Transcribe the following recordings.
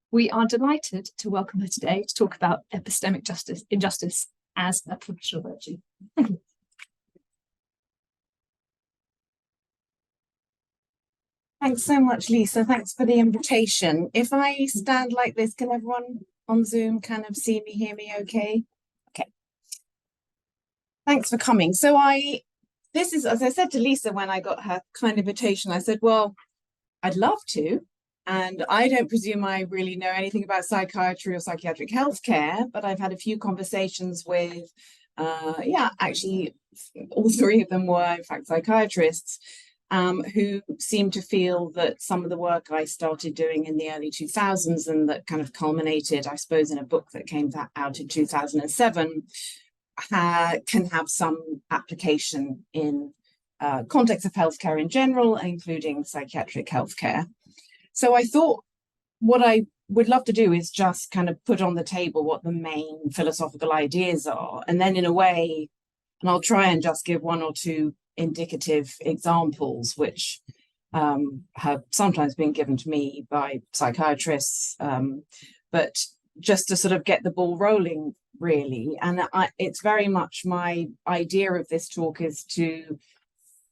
We are delighted to welcome her today to talk about epistemic injustice as a professional virtue. Thank you. Thanks so much, Lisa. Thanks for the invitation. If I stand like this, can everyone on Zoom kind of see me, hear me okay? Okay. Thanks for coming. So this is, as I said to Lisa when I got her kind invitation, I said, well, I'd love to. And I don't presume I really know anything about psychiatry or psychiatric healthcare, but I've had a few conversations with, actually all three of them were in fact psychiatrists, who seem to feel that some of the work I started doing in the early 2000s and that kind of culminated, I suppose, in a book that came out in 2007, can have some application in context of healthcare in general, including psychiatric healthcare. So I thought what I would love to do is just kind of put on the table what the main philosophical ideas are, and then in a way, and I'll try and just give one or two indicative examples, which have sometimes been given to me by psychiatrists, but just to sort of get the ball rolling, really. And it's very much my idea of this talk is to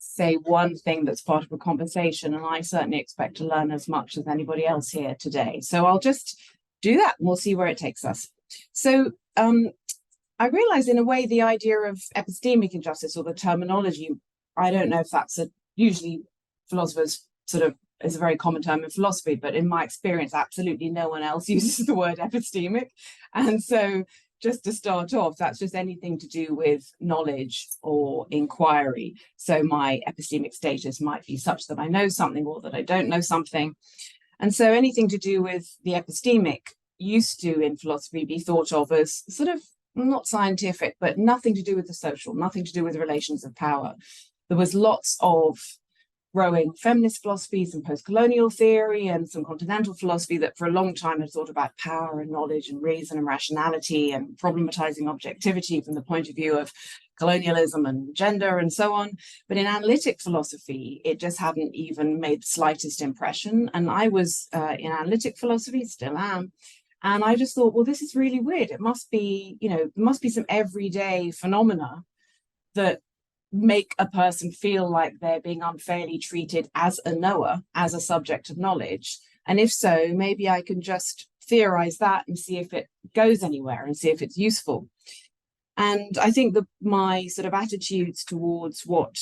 say one thing that's part of a conversation, and I certainly expect to learn as much as anybody else here today. So I'll just do that and we'll see where it takes us. So I realize in a way the idea of epistemic injustice, or the terminology, I don't know if that's usually philosophers sort of is a very common term in philosophy, but in my experience, absolutely no one else uses the word epistemic. And so just to start off, that's just anything to do with knowledge or inquiry. So my epistemic status might be such that I know something or that I don't know something. And so anything to do with the epistemic used to in philosophy be thought of as sort of not scientific, but nothing to do with the social, nothing to do with relations of power. There was lots of growing feminist philosophies and post-colonial theory and some continental philosophy that for a long time had thought about power and knowledge and reason and rationality and problematizing objectivity from the point of view of colonialism and gender and so on. But in analytic philosophy, it just hadn't even made the slightest impression. And I was in analytic philosophy, still am. And I just thought, well, this is really weird. It must be, there must be some everyday phenomena that make a person feel like they're being unfairly treated as a knower, as a subject of knowledge. And if so, maybe I can just theorize that and see if it goes anywhere and see if it's useful. And I think that my sort of attitudes towards what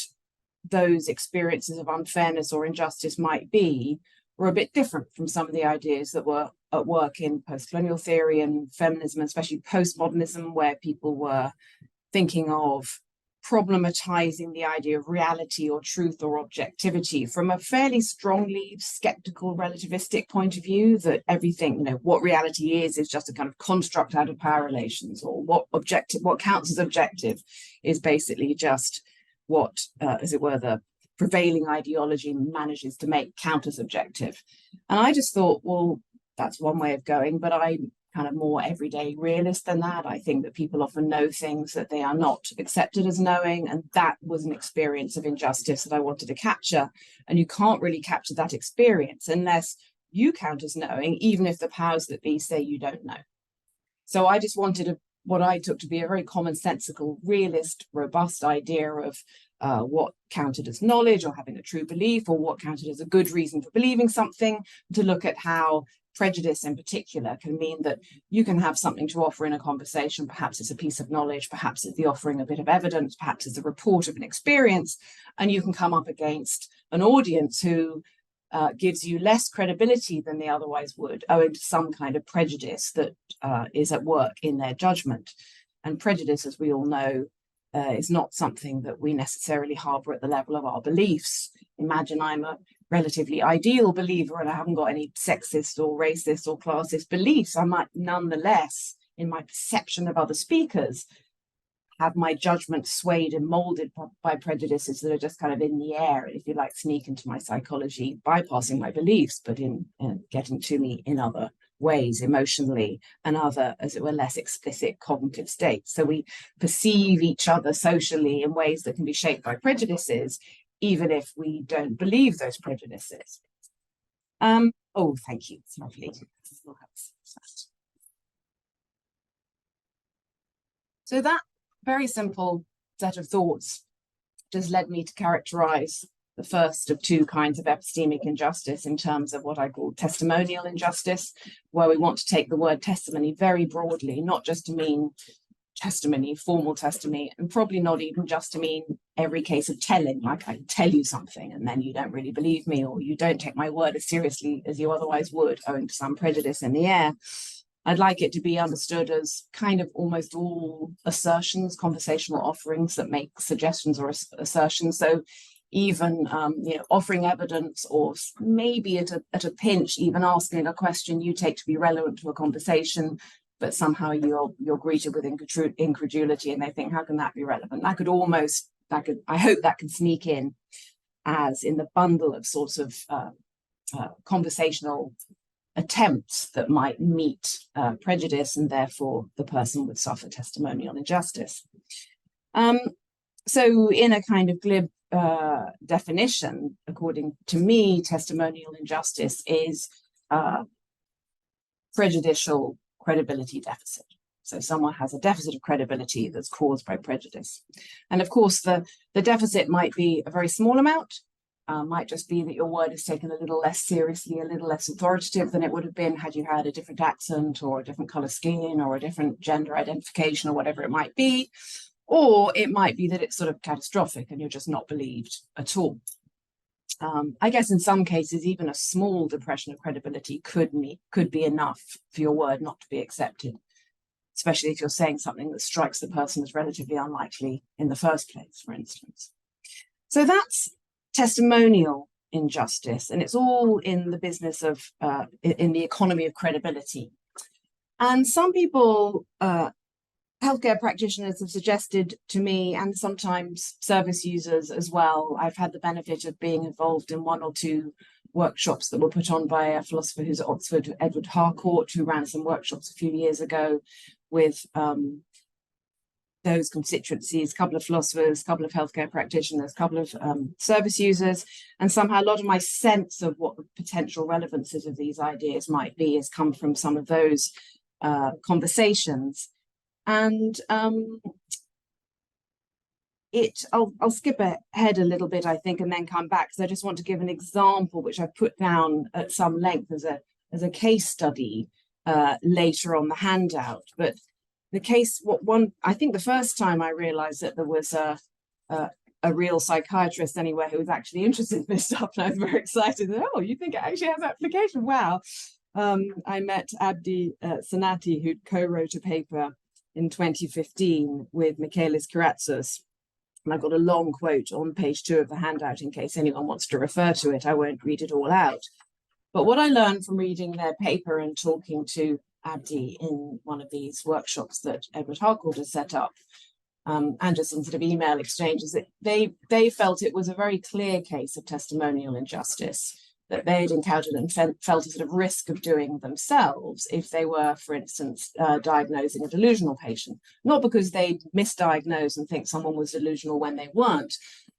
those experiences of unfairness or injustice might be were a bit different from some of the ideas that were at work in post-colonial theory and feminism, especially postmodernism, where people were thinking of problematizing the idea of reality or truth or objectivity from a fairly strongly skeptical relativistic point of view, that everything, what reality is just a kind of construct out of power relations, or what counts as objective is basically just what, as it were, the prevailing ideology manages to make count as objective. And I just thought, well, that's one way of going, but I'm kind of more everyday realist than that. I think that people often know things that they are not accepted as knowing, and that was an experience of injustice that I wanted to capture. And you can't really capture that experience unless you count as knowing, even if the powers that be say you don't know. So I just wanted what I took to be a very commonsensical, realist, robust idea of what counted as knowledge or having a true belief, or what counted as a good reason for believing something, to look at how prejudice in particular can mean that you can have something to offer in a conversation. Perhaps it's a piece of knowledge, perhaps it's the offering a bit of evidence, perhaps it's a report of an experience, and you can come up against an audience who gives you less credibility than they otherwise would, owing to some kind of prejudice that is at work in their judgment. And prejudice, as we all know, is not something that we necessarily harbor at the level of our beliefs. Imagine I'm a relatively ideal believer and I haven't got any sexist or racist or classist beliefs. I might nonetheless, in my perception of other speakers, have my judgment swayed and molded by prejudices that are just kind of in the air, if you like, sneak into my psychology, bypassing my beliefs, but in getting to me in other ways, emotionally, and other, as it were, less explicit cognitive states. So we perceive each other socially in ways that can be shaped by prejudices, even if we don't believe those prejudices. Oh, thank you. It's lovely. So that very simple set of thoughts just led me to characterize the first of two kinds of epistemic injustice in terms of what I call testimonial injustice, where we want to take the word testimony very broadly, not just to mean testimony, formal testimony, and probably not even just to mean every case of telling, like I tell you something and then you don't really believe me, or you don't take my word as seriously as you otherwise would, owing to some prejudice in the air. I'd like it to be understood as kind of almost all assertions, conversational offerings that make suggestions or assertions. So even offering evidence, or maybe at a pinch, even asking a question you take to be relevant to a conversation, but somehow you're greeted with incredulity, and they think, how can that be relevant? I hope that could sneak in as in the bundle of sorts of conversational attempts that might meet prejudice, and therefore the person would suffer testimonial injustice. So in a kind of glib definition, according to me, testimonial injustice is prejudicial credibility deficit. So someone has a deficit of credibility that's caused by prejudice. And of course, the deficit might be a very small amount, might just be that your word is taken a little less seriously, a little less authoritative than it would have been had you had a different accent or a different color skin or a different gender identification or whatever it might be. Or it might be that it's sort of catastrophic and you're just not believed at all. I guess in some cases, even a small depression of credibility could be enough for your word not to be accepted, especially if you're saying something that strikes the person as relatively unlikely in the first place, for instance. So that's testimonial injustice, and it's all in the business of, in the economy of credibility. And some people, healthcare practitioners, have suggested to me, and sometimes service users as well, I've had the benefit of being involved in one or two workshops that were put on by a philosopher who's at Oxford, Edward Harcourt, who ran some workshops a few years ago with those constituencies, a couple of philosophers, a couple of healthcare practitioners, a couple of service users, and somehow a lot of my sense of what the potential relevances of these ideas might be has come from some of those conversations. And I'll skip ahead a little bit, I think, and then come back, because I just want to give an example which I've put down at some length as a case study later on the handout. But the case, I think the first time I realized that there was a real psychiatrist anywhere who was actually interested in this stuff, and I was very excited. Oh, you think it actually has application? Wow. I met Abdi Sanati, who co-wrote a paper in 2015 with Michaelis Kiratsous. And I've got a long quote on page 2 of the handout in case anyone wants to refer to it. I won't read it all out. But what I learned from reading their paper and talking to Abdi in one of these workshops that Edward Harcourt has set up, and just in sort of email exchanges, that they felt it was a very clear case of testimonial injustice that they had encountered and felt a sort of risk of doing themselves if they were, for instance, diagnosing a delusional patient. Not because they misdiagnose and think someone was delusional when they weren't,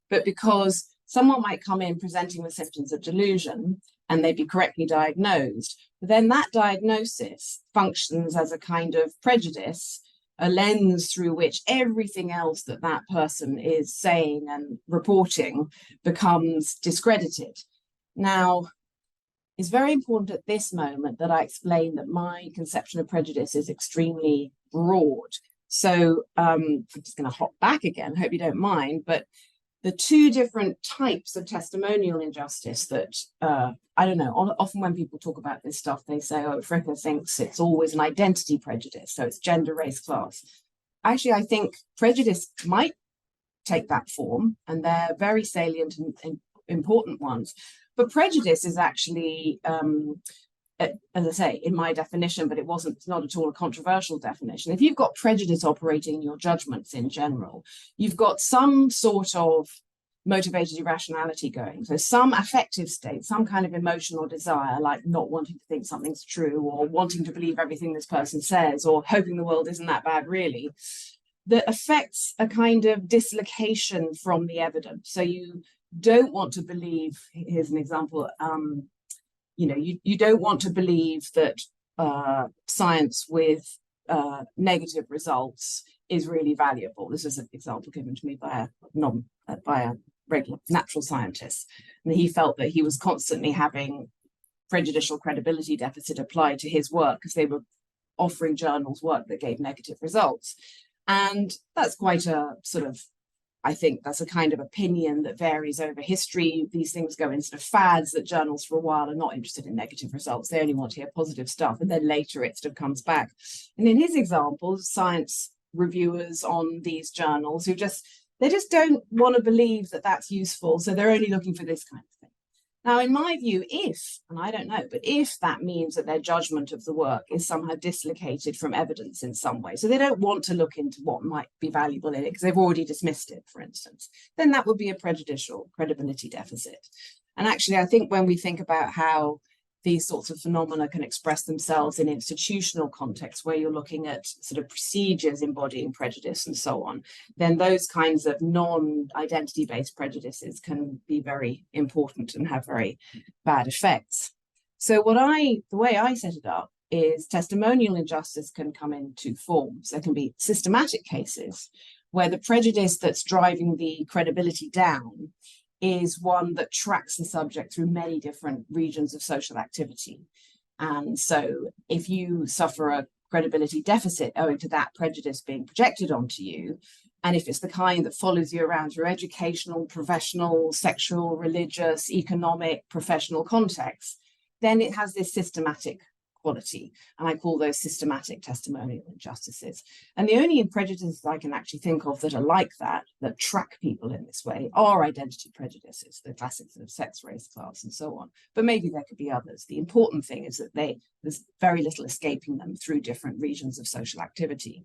but because someone might come in presenting with symptoms of delusion and they'd be correctly diagnosed. But then that diagnosis functions as a kind of prejudice, a lens through which everything else that that person is saying and reporting becomes discredited. Now, it's very important at this moment that I explain that my conception of prejudice is extremely broad. So I'm just going to hop back again, hope you don't mind, but the two different types of testimonial injustice that, I don't know, often when people talk about this stuff, they say, oh, Fricker thinks it's always an identity prejudice, so it's gender, race, class. Actually, I think prejudice might take that form, and they're very salient and important ones. But prejudice is actually, as I say, in my definition, but it's not at all a controversial definition. If you've got prejudice operating in your judgments in general, you've got some sort of motivated irrationality going. So some affective state, some kind of emotional desire, like not wanting to think something's true, or wanting to believe everything this person says, or hoping the world isn't that bad, really, that affects a kind of dislocation from the evidence. So you don't want to believe, here's an example, you don't want to believe that science with negative results is really valuable. This is an example given to me by a regular natural scientist, and he felt that he was constantly having prejudicial credibility deficit applied to his work because they were offering journals work that gave negative results. And that's quite a sort of, I think that's a kind of opinion that varies over history. These things go in sort of fads that journals for a while are not interested in negative results. They only want to hear positive stuff. And then later it sort of comes back. And in his examples, science reviewers on these journals they just don't want to believe that that's useful. So they're only looking for this kind of thing. Now, in my view, and I don't know, but if that means that their judgment of the work is somehow dislocated from evidence in some way, so they don't want to look into what might be valuable in it because they've already dismissed it, for instance, then that would be a prejudicial credibility deficit. And actually, I think when we think about how these sorts of phenomena can express themselves in institutional contexts where you're looking at sort of procedures embodying prejudice and so on, then those kinds of non-identity-based prejudices can be very important and have very bad effects. So the way I set it up is testimonial injustice can come in two forms. There can be systematic cases where the prejudice that's driving the credibility down is one that tracks the subject through many different regions of social activity. And so if you suffer a credibility deficit owing to that prejudice being projected onto you, and if it's the kind that follows you around through educational, professional, sexual, religious, economic, professional contexts, then it has this systematic quality. And I call those systematic testimonial injustices. And the only prejudices I can actually think of that are like that track people in this way, are identity prejudices, the classics of sex, race, class, and so on. But maybe there could be others. The important thing is that there's very little escaping them through different regions of social activity.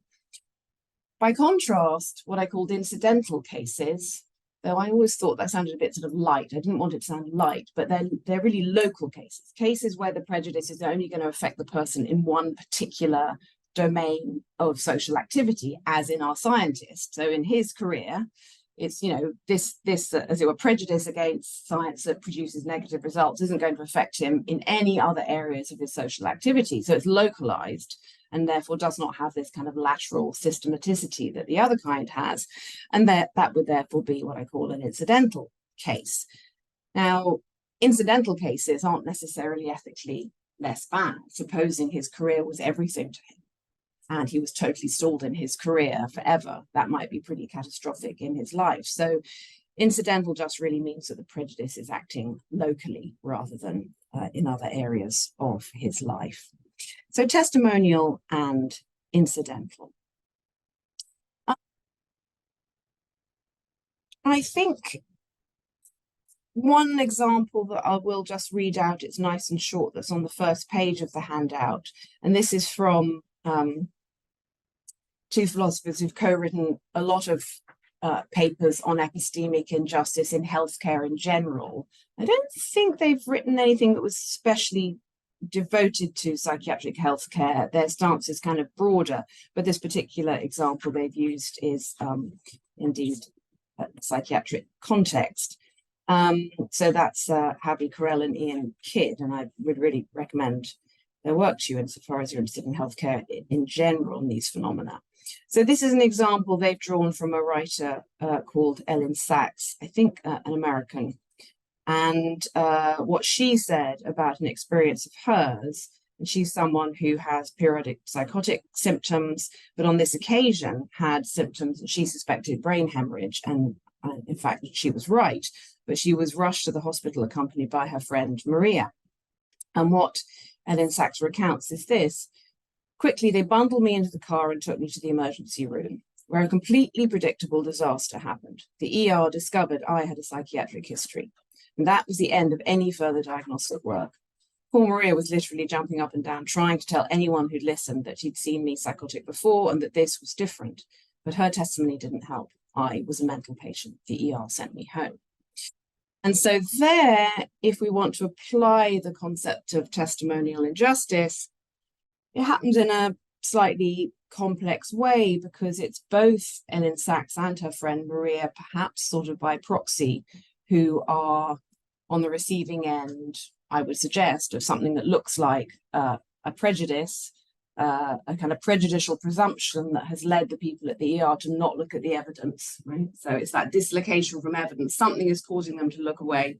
By contrast, what I called incidental cases, though I always thought that sounded a bit sort of light. I didn't want it to sound light, but they're really local cases where the prejudice is only going to affect the person in one particular domain of social activity, as in our scientist. So in his career, it's, this as it were, prejudice against science that produces negative results isn't going to affect him in any other areas of his social activity. So it's localized, and therefore does not have this kind of lateral systematicity that the other kind has. And that would therefore be what I call an incidental case. Now, incidental cases aren't necessarily ethically less bad. Supposing his career was everything to him and he was totally stalled in his career forever, that might be pretty catastrophic in his life. So incidental just really means that the prejudice is acting locally rather than in other areas of his life. So testimonial and incidental. I think one example that I will just read out, it's nice and short, that's on the first page of the handout. And this is from two philosophers who've co-written a lot of papers on epistemic injustice in healthcare in general. I don't think they've written anything that was especially devoted to psychiatric healthcare. Their stance is kind of broader, but this particular example they've used is indeed a psychiatric context. So that's Habby Carell and Ian Kidd, and I would really recommend their work to you insofar as you're interested in healthcare in general and these phenomena. So this is an example they've drawn from a writer called Ellen Sachs, I think an American. And what she said about an experience of hers, and she's someone who has periodic psychotic symptoms, but on this occasion had symptoms and she suspected brain hemorrhage. And in fact, she was right, but she was rushed to the hospital accompanied by her friend Maria. And what Ellen Sachs recounts is this: quickly, they bundled me into the car and took me to the emergency room, where a completely predictable disaster happened. The ER discovered I had a psychiatric history. And that was the end of any further diagnostic work. Poor Maria was literally jumping up and down, trying to tell anyone who'd listened that she'd seen me psychotic before and that this was different. But her testimony didn't help. I was a mental patient. The ER sent me home. And so there, if we want to apply the concept of testimonial injustice, it happens in a slightly complex way because it's both Ellen Sachs and her friend Maria, perhaps sort of by proxy, who are on the receiving end I would suggest, of something that looks like a prejudice, a kind of prejudicial presumption that has led the people at the ER to not look at the evidence, right? So it's that dislocation from evidence. Something is causing them to look away.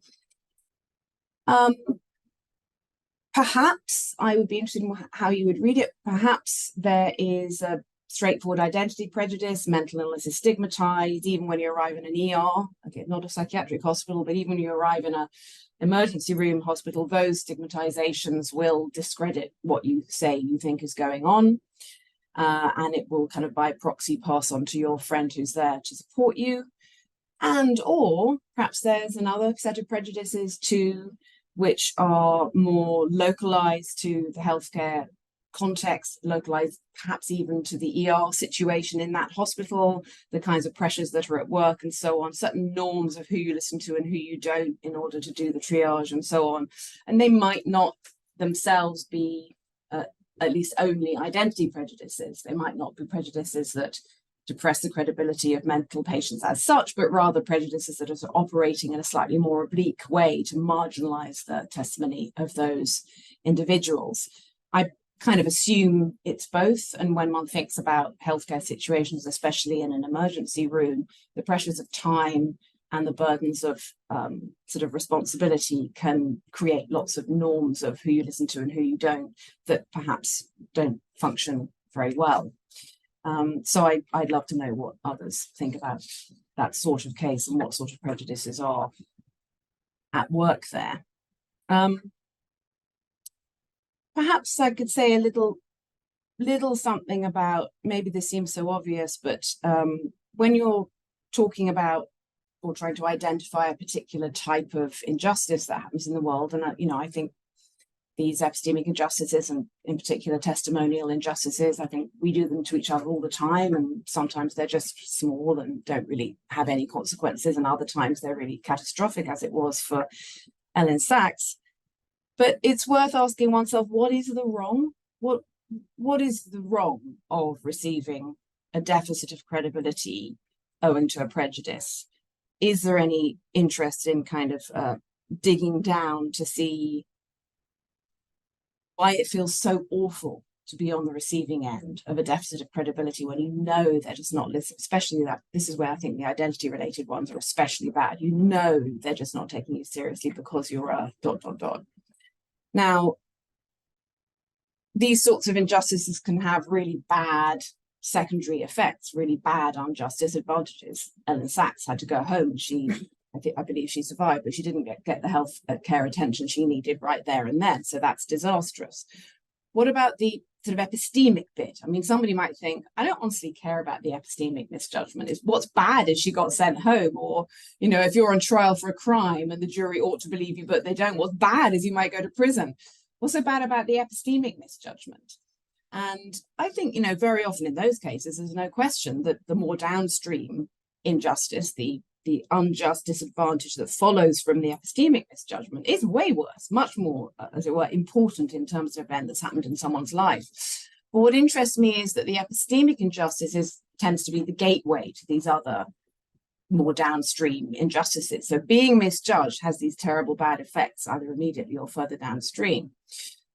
Perhaps I would be interested in how you would read it. Perhaps there is a straightforward identity prejudice. Mental illness is stigmatized, even when you arrive in an ER, okay, not a psychiatric hospital, but even when you arrive in an emergency room hospital, those stigmatizations will discredit what you say you think is going on. And it will kind of by proxy pass on to your friend who's there to support you. And or perhaps there's another set of prejudices too, which are more localized to the healthcare context, localized perhaps even to the ER situation in that hospital, the kinds of pressures that are at work and so on, certain norms of who you listen to and who you don't in order to do the triage and so on. And they might not themselves be at least only identity prejudices. They might not be prejudices that depress the credibility of mental patients as such, but rather prejudices that are operating in a slightly more oblique way to marginalize the testimony of those individuals. I kind of assume it's both. And when one thinks about healthcare situations, especially in an emergency room, the pressures of time and the burdens of sort of responsibility can create lots of norms of who you listen to and who you don't, that perhaps don't function very well. So I'd love to know what others think about that sort of case and what sort of prejudices are at work there. Perhaps I could say a little something about, maybe this seems so obvious, but when you're talking about or trying to identify a particular type of injustice that happens in the world, and I think these epistemic injustices, and in particular testimonial injustices, I think we do them to each other all the time, and sometimes they're just small and don't really have any consequences, and other times they're really catastrophic, as it was for Ellen Sachs. But it's worth asking oneself, what is the wrong? What is the wrong of receiving a deficit of credibility owing to a prejudice? Is there any interest in kind of digging down to see why it feels so awful to be on the receiving end of a deficit of credibility when you know they're just not listening, especially that this is where I think the identity related ones are especially bad. You know they're just not taking you seriously because you're a ... Now, these sorts of injustices can have really bad secondary effects, really bad unjust disadvantages. Ellen Sachs had to go home, and I believe she survived, but she didn't get the health care attention she needed right there and then. So that's disastrous. What about the sort of epistemic bit? I mean, somebody might think, I don't honestly care about the epistemic misjudgment. What's bad is she got sent home, or, if you're on trial for a crime and the jury ought to believe you, but they don't. What's bad is you might go to prison. What's so bad about the epistemic misjudgment? And I think, very often in those cases, there's no question that the more downstream injustice, the unjust disadvantage that follows from the epistemic misjudgment is way worse, much more, as it were, important in terms of event that's happened in someone's life. But what interests me is that the epistemic injustice tends to be the gateway to these other more downstream injustices. So being misjudged has these terrible bad effects, either immediately or further downstream.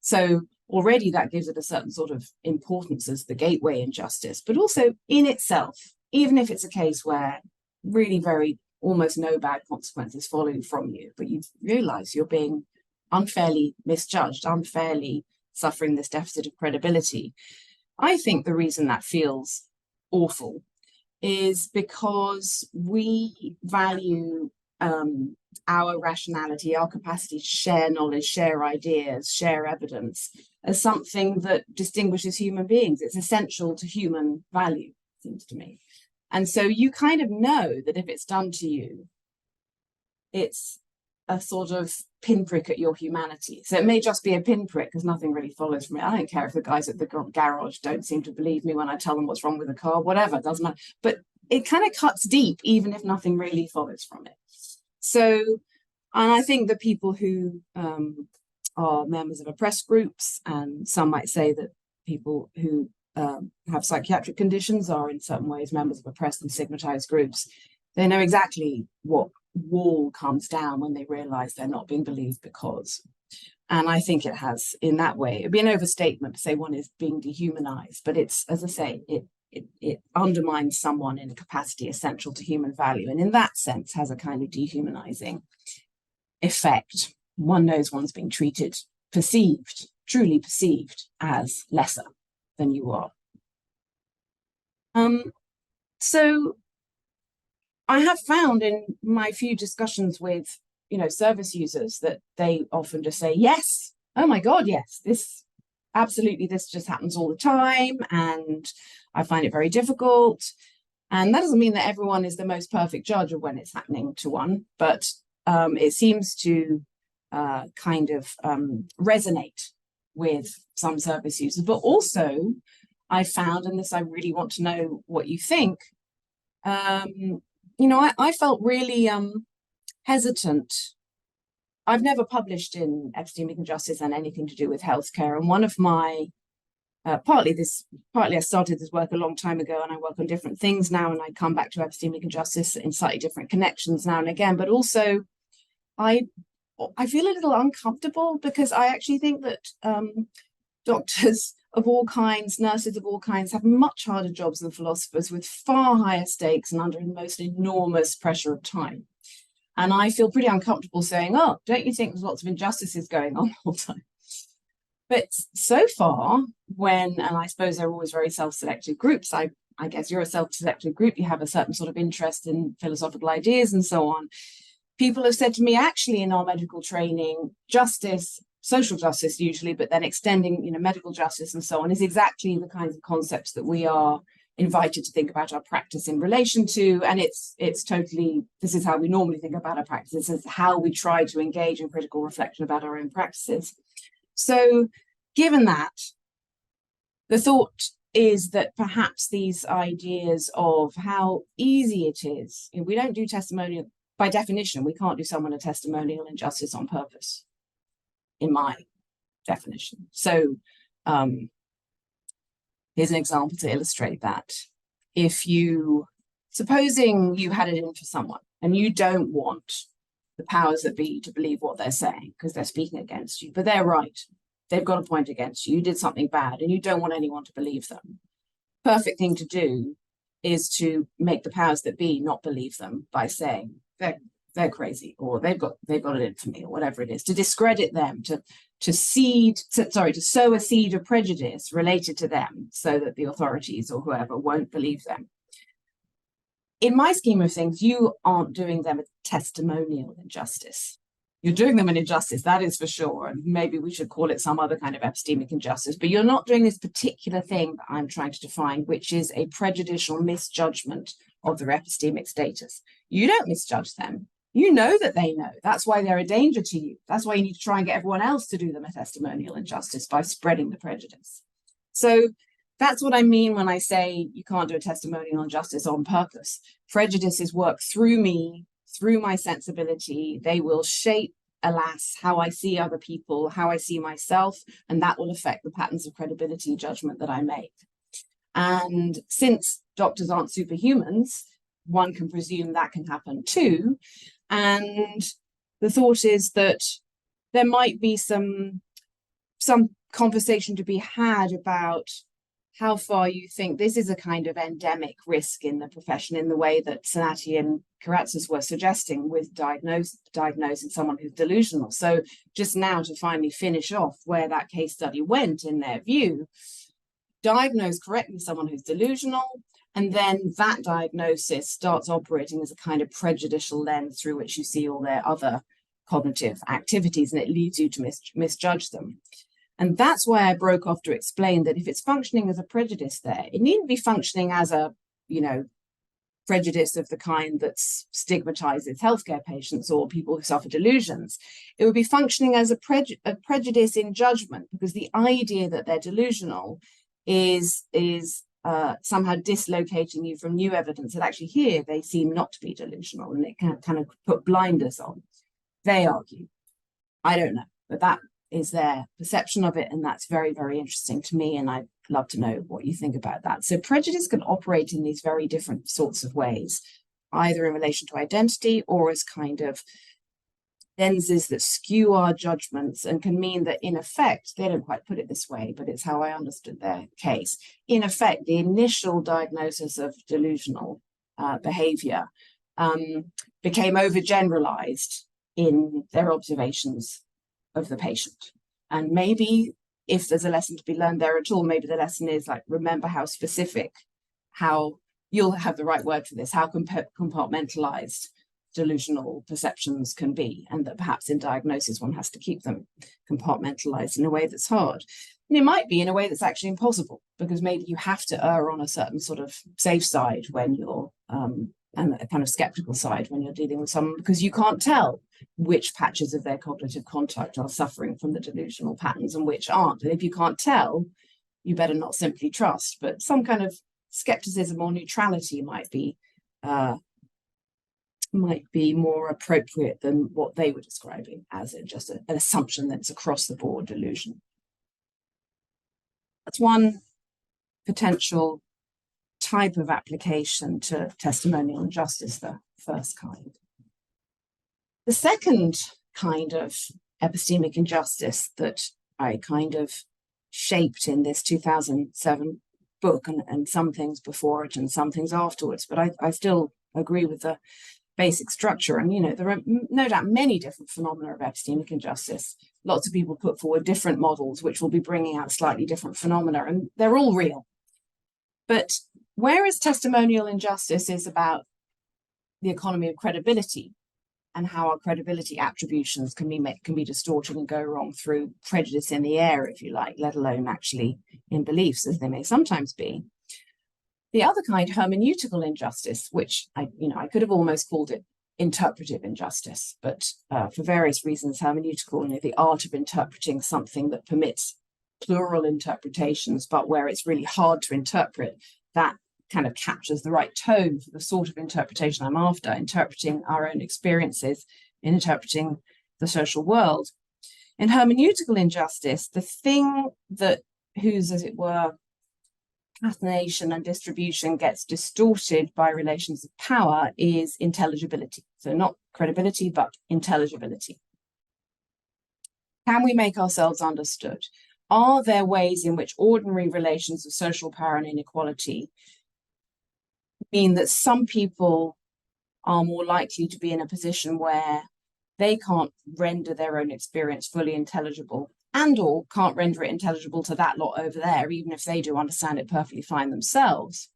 So already that gives it a certain sort of importance as the gateway injustice, but also in itself, even if it's a case where really very almost no bad consequences follow from you, but you realize you're being unfairly misjudged, unfairly suffering this deficit of credibility. I think the reason that feels awful is because we value our rationality, our capacity to share knowledge, share ideas, share evidence as something that distinguishes human beings. It's essential to human value, it seems to me. And so you kind of know that if it's done to you, it's a sort of pinprick at your humanity. So it may just be a pinprick because nothing really follows from it. I don't care if the guys at the garage don't seem to believe me when I tell them what's wrong with the car, whatever, it doesn't matter. But it kind of cuts deep, even if nothing really follows from it. So, and I think the people who are members of oppressed groups, and some might say that people who have psychiatric conditions are in certain ways members of oppressed and stigmatized groups, they know exactly what wall comes down when they realize they're not being believed because And I think it has in that way. It'd be an overstatement to say one is being dehumanized, but it's, as I say, it undermines someone in a capacity essential to human value. And in that sense has a kind of dehumanizing effect. One knows one's being treated, perceived, truly perceived as lesser than you are. So I have found in my few discussions with, service users that they often just say, yes, oh my God, yes, this just happens all the time. And I find it very difficult. And that doesn't mean that everyone is the most perfect judge of when it's happening to one, but it seems to kind of resonate with some service users. But also I found, and this I really want to know what you think, I felt really hesitant. I've never published in Epistemic Justice and anything to do with healthcare. And one of my, partly I started this work a long time ago, and I work on different things now, and I come back to Epistemic Justice in slightly different connections now and again. But also, I feel a little uncomfortable because I actually think that doctors of all kinds, nurses of all kinds, have much harder jobs than philosophers with far higher stakes and under the most enormous pressure of time. And I feel pretty uncomfortable saying, oh, don't you think there's lots of injustices going on all the time? But so far, and I suppose they're always very self-selected groups, I guess you're a self-selected group, you have a certain sort of interest in philosophical ideas and so on. People have said to me, actually, in our medical training, justice, social justice usually, but then extending, medical justice and so on, is exactly the kinds of concepts that we are invited to think about our practice in relation to. And it's totally, this is how we normally think about our practice. This is how we try to engage in critical reflection about our own practices. So given that, the thought is that perhaps these ideas of how easy it is, we don't do testimonial, by definition, we can't do someone a testimonial injustice on purpose, in my definition. So here's an example to illustrate that. Supposing you had it in for someone and you don't want the powers that be to believe what they're saying because they're speaking against you, but they're right. They've got a point against you. You did something bad and you don't want anyone to believe them. Perfect thing to do is to make the powers that be not believe them by saying they're crazy, or they've got it in for me, or whatever it is, to discredit them, to sow a seed of prejudice related to them so that the authorities or whoever won't believe them. In my scheme of things, you aren't doing them a testimonial injustice. You're doing them an injustice, that is for sure, and maybe we should call it some other kind of epistemic injustice, but you're not doing this particular thing that I'm trying to define, which is a prejudicial misjudgment of their epistemic status. You don't misjudge them. You know that they know. That's why they're a danger to you. That's why you need to try and get everyone else to do them a testimonial injustice by spreading the prejudice. So that's what I mean when I say you can't do a testimonial injustice on purpose. Prejudices work through me, through my sensibility. They will shape, alas, how I see other people, how I see myself, and that will affect the patterns of credibility judgment that I make. And since doctors aren't superhumans, one can presume that can happen too. And the thought is that there might be some conversation to be had about how far you think this is a kind of endemic risk in the profession, in the way that Sanati and Karatzis were suggesting with diagnosing someone who's delusional. So just now, to finally finish off where that case study went, in their view, diagnose correctly someone who's delusional, and then that diagnosis starts operating as a kind of prejudicial lens through which you see all their other cognitive activities, and it leads you to misjudge them. And that's why I broke off to explain that if it's functioning as a prejudice there, it needn't be functioning as a, prejudice of the kind that stigmatizes healthcare patients or people who suffer delusions. It would be functioning as a prejudice in judgment, because the idea that they're delusional is somehow dislocating you from new evidence that actually here they seem not to be delusional, and it can kind of put blinders on. They argue. I don't know, but that is their perception of it, and that's very, very interesting to me, and I'd love to know what you think about that. So prejudice can operate in these very different sorts of ways, either in relation to identity or as kind of lenses that skew our judgments and can mean that, in effect, they don't quite put it this way, but it's how I understood their case. In effect, the initial diagnosis of delusional behavior became overgeneralized in their observations of the patient. And maybe if there's a lesson to be learned there at all, maybe the lesson is like, remember how specific, how you'll have the right word for this, how compartmentalized delusional perceptions can be, and that perhaps in diagnosis one has to keep them compartmentalized in a way that's hard. And it might be in a way that's actually impossible, because maybe you have to err on a certain sort of safe side when you're and a kind of skeptical side when you're dealing with someone, because you can't tell which patches of their cognitive contact are suffering from the delusional patterns and which aren't. And if you can't tell, you better not simply trust, but some kind of skepticism or neutrality might be more appropriate than what they were describing as just an assumption that it's across the board delusion. That's one potential type of application to testimonial injustice, the first kind. The second kind of epistemic injustice that I kind of shaped in this 2007 book, and some things before it and some things afterwards, but I still agree with the basic structure. And, you know, there are no doubt many different phenomena of epistemic injustice. Lots of people put forward different models, which will be bringing out slightly different phenomena, and they're all real. But whereas testimonial injustice is about the economy of credibility and how our credibility attributions can be distorted and go wrong through prejudice in the air, if you like, let alone actually in beliefs, as they may sometimes be. The other kind, hermeneutical injustice, which I could have almost called it interpretive injustice, but for various reasons, hermeneutical, the art of interpreting something that permits plural interpretations, but where it's really hard to interpret, that kind of captures the right tone for the sort of interpretation I'm after, interpreting our own experiences, interpreting the social world. In hermeneutical injustice, the thing whose, as it were, catenation and distribution gets distorted by relations of power is intelligibility. So not credibility, but intelligibility. Can we make ourselves understood? Are there ways in which ordinary relations of social power and inequality mean that some people are more likely to be in a position where they can't render their own experience fully intelligible, and or can't render it intelligible to that lot over there, even if they do understand it perfectly fine themselves,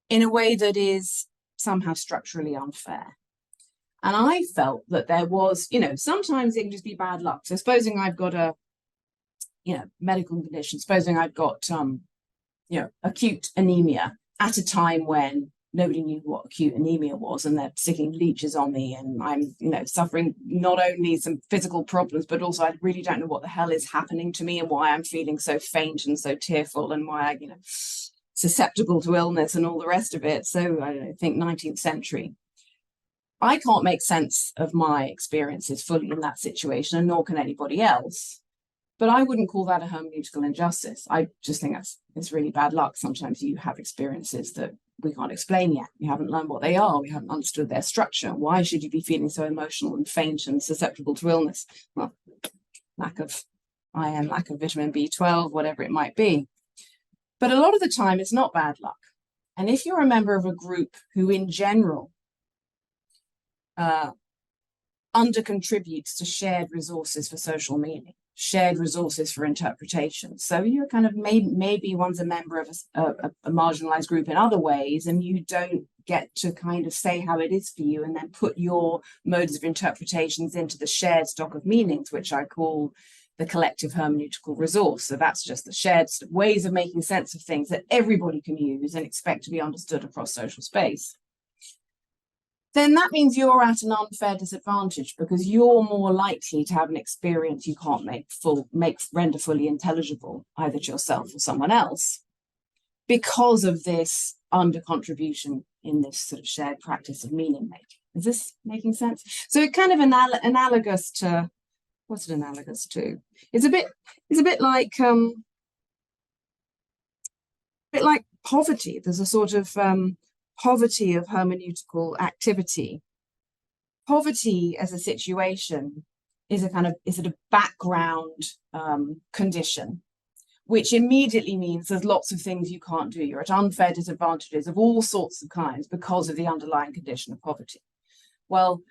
in a way that is somehow structurally unfair? And I felt that there was, sometimes it can just be bad luck. So supposing I've got a, medical condition, supposing I've got, acute anemia at a time when nobody knew what acute anemia was, and they're sticking leeches on me, and I'm, suffering not only some physical problems, but also I really don't know what the hell is happening to me and why I'm feeling so faint and so tearful, and why I, susceptible to illness and all the rest of it. So I think 19th century. I can't make sense of my experiences fully in that situation, and nor can anybody else. But I wouldn't call that a hermeneutical injustice. I just think it's really bad luck. Sometimes you have experiences that we can't explain yet. We haven't learned what they are. We haven't understood their structure. Why should you be feeling so emotional and faint and susceptible to illness? Well, lack of iron, lack of vitamin B12, whatever it might be. But a lot of the time, it's not bad luck. And if you're a member of a group who, in general, under-contributes to shared resources for social meaning, shared resources for interpretation. So you're kind of maybe one's a member of a marginalized group in other ways, and you don't get to kind of say how it is for you and then put your modes of interpretations into the shared stock of meanings, which I call the collective hermeneutical resource. So that's just the shared ways of making sense of things that everybody can use and expect to be understood across social space. Then that means you're at an unfair disadvantage, because you're more likely to have an experience you can't render fully intelligible, either to yourself or someone else, because of this under-contribution in this sort of shared practice of meaning making. Is this making sense? So it kind of analogous to, what's it analogous to? It's a bit like poverty. There's a sort of poverty of hermeneutical activity poverty as a situation is a background condition, which immediately means there's lots of things you can't do. You're at unfair disadvantages of all sorts of kinds because of the underlying condition of poverty. Well,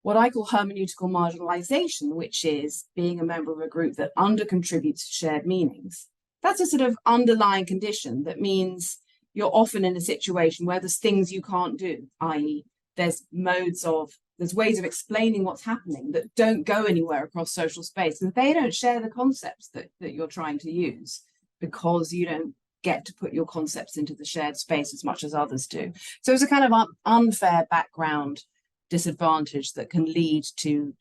what I call hermeneutical marginalization, which is being a member of a group that undercontributes to shared meanings, that's a sort of underlying condition that means you're often in a situation where there's things you can't do, i.e. there's ways of explaining what's happening that don't go anywhere across social space, and they don't share the concepts that you're trying to use because you don't get to put your concepts into the shared space as much as others do. So it's a kind of unfair background disadvantage that can lead to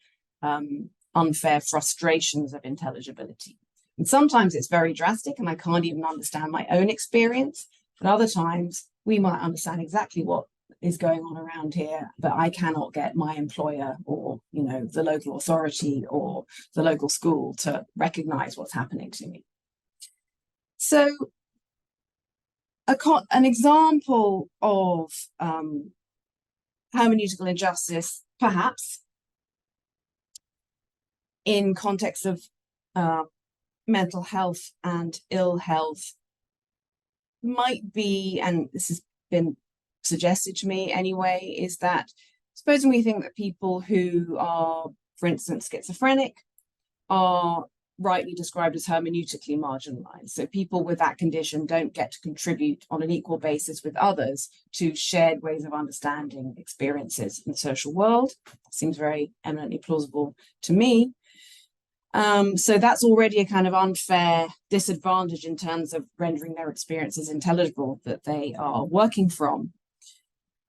unfair frustrations of intelligibility. And sometimes it's very drastic and I can't even understand my own experience, but other times we might understand exactly what is going on around here, but I cannot get my employer or, you know, the local authority or the local school to recognize what's happening to me. So an example of hermeneutical injustice, perhaps in context of mental health and ill health, might be, and this has been suggested to me anyway, is that supposing we think that people who are, for instance, schizophrenic are rightly described as hermeneutically marginalized. So people with that condition don't get to contribute on an equal basis with others to shared ways of understanding experiences in the social world. Seems very eminently plausible to me. So that's already a kind of unfair disadvantage in terms of rendering their experiences intelligible that they are working from.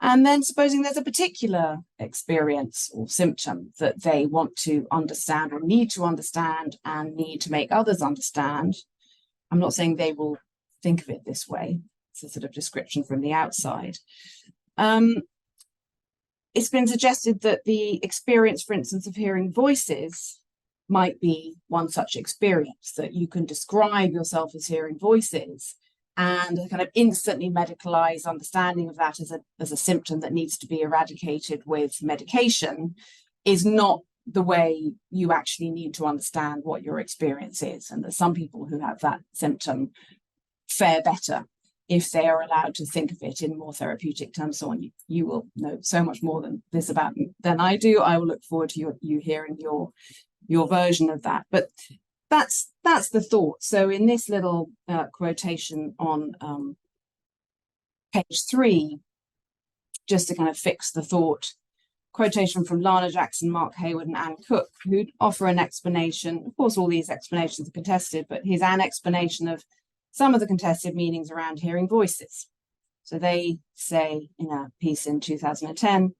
And then supposing there's a particular experience or symptom that they want to understand or need to understand and need to make others understand. I'm not saying they will think of it this way. It's a sort of description from the outside. It's been suggested that the experience, for instance, of hearing voices might be one such experience, that you can describe yourself as hearing voices, and a kind of instantly medicalized understanding of that as a symptom that needs to be eradicated with medication is not the way you actually need to understand what your experience is. And that some people who have that symptom fare better if they are allowed to think of it in more therapeutic terms. So on, you will know so much more than this about me than I do. I will look forward to you hearing your version of that. But that's the thought. So in this little quotation on page 3, just to kind of fix the thought, quotation from Lana Jackson, Mark Hayward, and Anne Cook, who offer an explanation. Of course, all these explanations are contested, but here's an explanation of some of the contested meanings around hearing voices. So they say in a piece in 2010,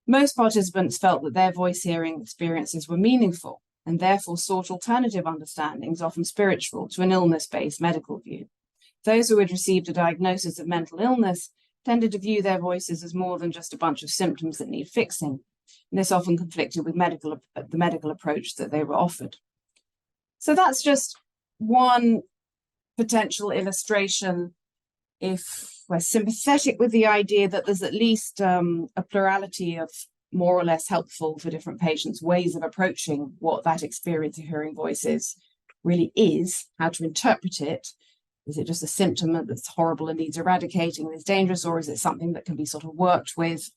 most participants felt that their voice hearing experiences were meaningful and therefore sought alternative understandings, often spiritual, to an illness-based medical view. Those who had received a diagnosis of mental illness tended to view their voices as more than just a bunch of symptoms that need fixing. And this often conflicted with the medical approach that they were offered. So that's just one potential illustration, if we're sympathetic with the idea that there's at least a plurality of more or less helpful for different patients ways of approaching what that experience of hearing voices really is, how to interpret it. Is it just a symptom that's horrible and needs eradicating and is dangerous, or is it something that can be sort of worked with?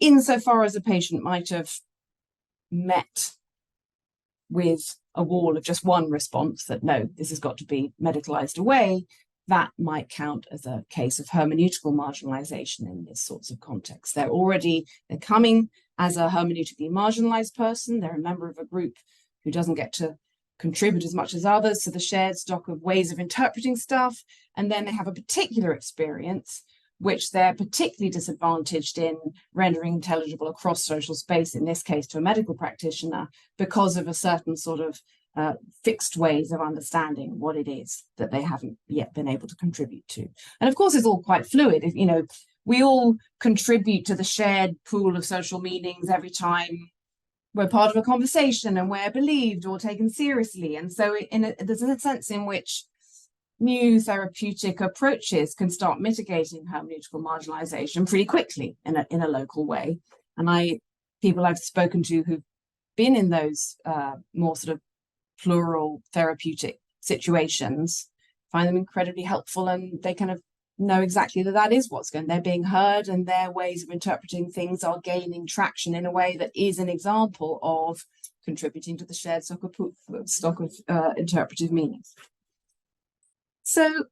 Insofar as a patient might have met with a wall of just one response that, no, this has got to be medicalized away, that might count as a case of hermeneutical marginalization in this sorts of contexts. They're coming as a hermeneutically marginalized person. They're a member of a group who doesn't get to contribute as much as others to the shared stock of ways of interpreting stuff. And then they have a particular experience which they're particularly disadvantaged in rendering intelligible across social space, in this case to a medical practitioner, because of a certain sort of fixed ways of understanding what it is that they haven't yet been able to contribute to. And of course, it's all quite fluid. We all contribute to the shared pool of social meanings every time we're part of a conversation and we're believed or taken seriously. And so there's a sense in which new therapeutic approaches can start mitigating hermeneutical marginalization pretty quickly in a local way. And people I've spoken to who've been in those more sort of plural therapeutic situations find them incredibly helpful, and they kind of know exactly that is what's going on. They're being heard, and their ways of interpreting things are gaining traction in a way that is an example of contributing to the shared stock of interpretive meanings. So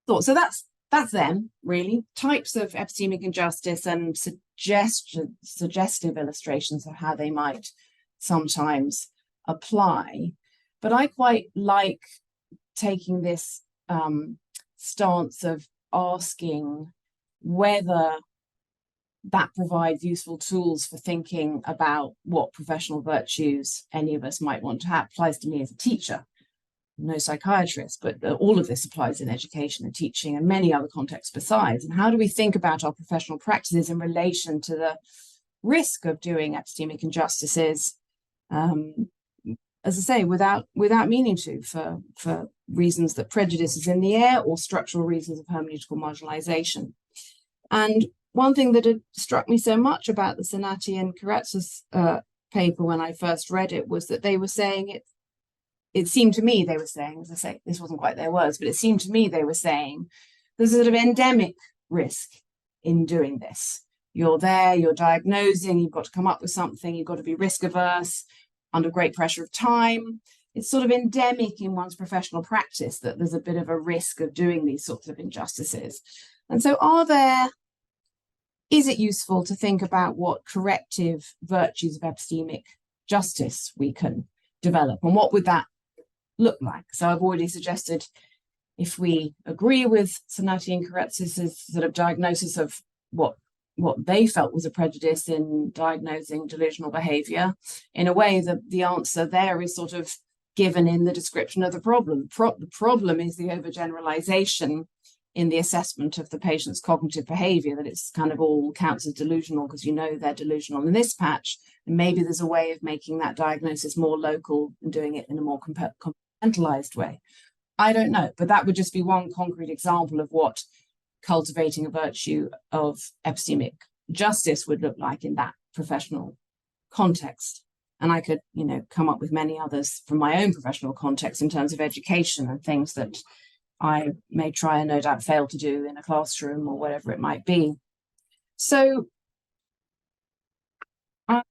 that's them, really. Types of epistemic injustice and suggestive illustrations of how they might sometimes apply. But I quite like taking this stance of asking whether that provides useful tools for thinking about what professional virtues any of us might want to have. Applies to me as a teacher, no psychiatrist, but all of this applies in education and teaching and many other contexts besides. And how do we think about our professional practices in relation to the risk of doing epistemic injustices, as I say, without meaning to, for reasons that prejudice is in the air or structural reasons of hermeneutical marginalization. And one thing that had struck me so much about the Sanati and Karatsa's paper when I first read it was that they were saying it seemed to me they were saying, as I say, this wasn't quite their words, but it seemed to me they were saying there's a sort of endemic risk in doing this. You're there, you're diagnosing, you've got to come up with something, you've got to be risk averse, under great pressure of time. It's sort of endemic in one's professional practice that there's a bit of a risk of doing these sorts of injustices. And so is it useful to think about what corrective virtues of epistemic justice we can develop, and what would that look like? So I've already suggested, if we agree with Sanati and Karatsa's sort of diagnosis of what they felt was a prejudice in diagnosing delusional behavior, in a way that the answer there is sort of given in the description of the problem. The problem is the overgeneralization in the assessment of the patient's cognitive behavior, that it's kind of all counts as delusional because you know they're delusional in this patch. And maybe there's a way of making that diagnosis more local and doing it in a more compartmentalized way. I don't know, but that would just be one concrete example of what cultivating a virtue of epistemic justice would look like in that professional context. And I could, come up with many others from my own professional context in terms of education and things that I may try and no doubt fail to do in a classroom or whatever it might be. So I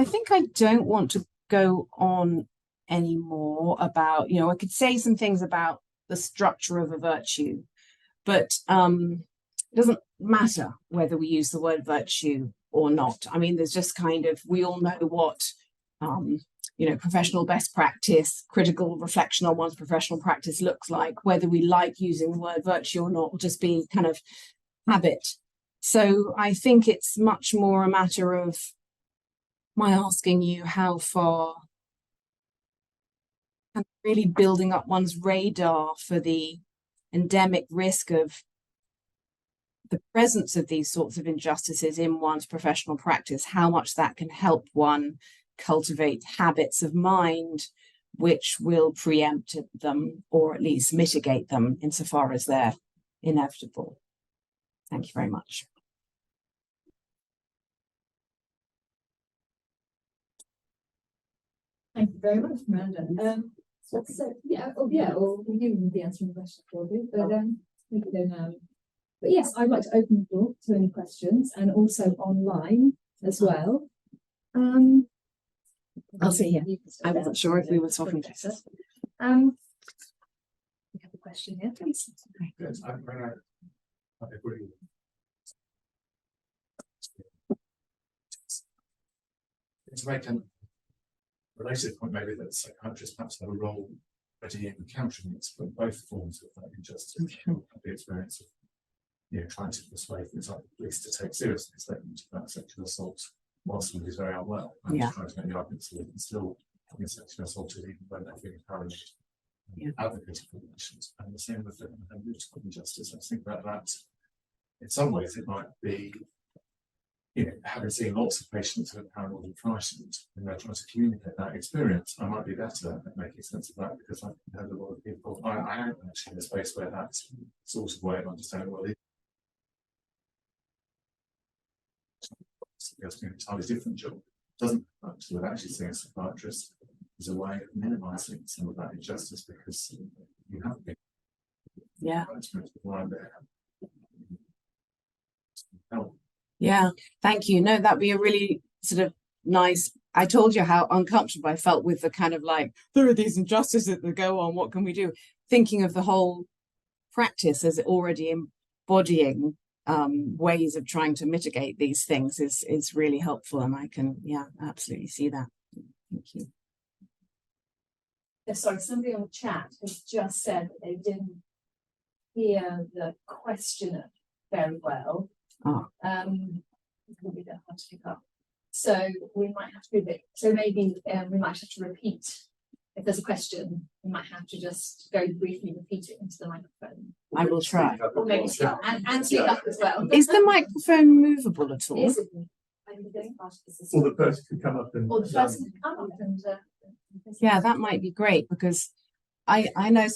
think I don't want to go on anymore about, I could say some things about the structure of a virtue, but it doesn't matter whether we use the word virtue or not. I mean, there's just kind of, we all know what, professional best practice, critical reflection on one's professional practice looks like. Whether we like using the word virtue or not will just be kind of habit. So I think it's much more a matter of my asking you how far, and really building up one's radar for the endemic risk of the presence of these sorts of injustices in one's professional practice, how much that can help one cultivate habits of mind which will preempt them or at least mitigate them insofar as they're inevitable. Thank you very much. Thank you very much, Miranda. Or you will be answering the question for you, but we can go now. But yes, I'd like to open the floor to any questions, and also online as well. I'll see here. I wasn't sure if we were swapping places. We have a question here, please. Yes, I agree. To make a related point, maybe that psychiatrists perhaps have a role already in countering this, but both forms of injustice, the experience of trying to persuade things like the police to take seriously a statement about sexual assault while somebody is very unwell, and trying to make the argument so they can still be sexually assaulted even when they're feeling encouraged, advocating for relations. And the same with the hermeneutical injustice. I think about that. In some ways, it might be having seen lots of patients who are paranoid and frightened, and they're trying to communicate that experience, I might be better at making sense of that because I've heard a lot of people. I am actually in a space where that's sort of way of understanding well. It's an entirely different job. It doesn't have to do with actually seeing a psychiatrist as a way of minimizing some of that injustice because you have been. Yeah. There. Help. Yeah, thank you. No, that'd be a really sort of nice. I told you how uncomfortable I felt with the kind of like, there are these injustices that go on, what can we do? Thinking of the whole practice as already embodying ways of trying to mitigate these things is really helpful. And I can, yeah, absolutely see that. Thank you. Yeah, sorry, somebody on the chat has just said that they didn't hear the questioner very well. Oh. It's going to be a bit hard to pick up. So we might have to do a bit. So maybe we might have to repeat. If there's a question, we might have to just very briefly repeat it into the microphone. I will try. Or maybe and speak up as well. Is the microphone movable at all? Is it? Or the person could come up and. Or the person can come up and. Yeah, that might be great because I know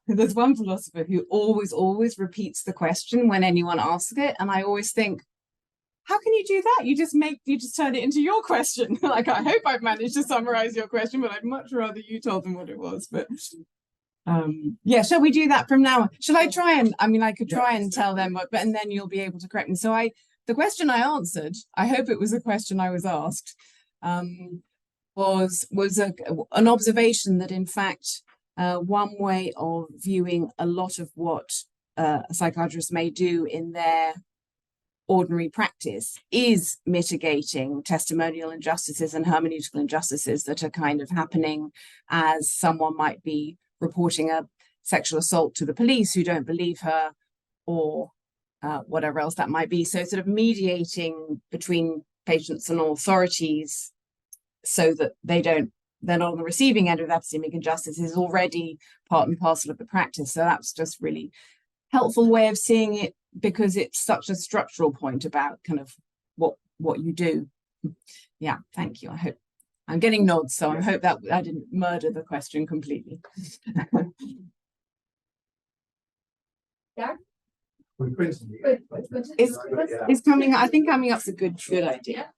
there's one philosopher who always repeats the question when anyone asks it, and I always think, how can you do that? You just turn it into your question. Like, I hope I've managed to summarize your question, but I'd much rather you told them what it was. But yeah, shall we do that from now on? Shall I try and, I mean, I could try and tell them, but and then you'll be able to correct me. So the question I answered, I hope it was a question I was asked, was an observation that in fact, one way of viewing a lot of what a psychiatrist may do in their ordinary practice is mitigating testimonial injustices and hermeneutical injustices that are kind of happening as someone might be reporting a sexual assault to the police who don't believe her, or whatever else that might be. So sort of mediating between patients and authorities so that they're not on the receiving end of epistemic injustice is already part and parcel of the practice. So that's just really helpful way of seeing it, because it's such a structural point about kind of what you do. Yeah, thank you. I hope I'm getting nods, so I hope that I didn't murder the question completely. Yeah. It's coming. I think coming up's a good idea.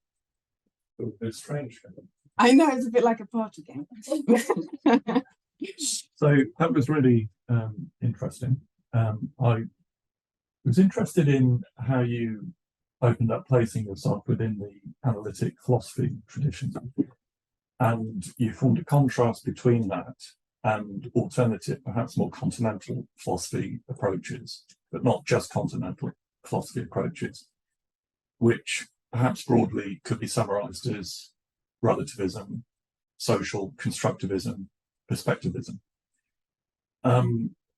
It's strange. I know, it's a bit like a party game. So that was really interesting. I was interested in how you opened up placing yourself within the analytic philosophy tradition, and you formed a contrast between that and alternative, perhaps more continental philosophy approaches, but not just continental philosophy approaches, which perhaps broadly could be summarized as relativism, social constructivism, perspectivism.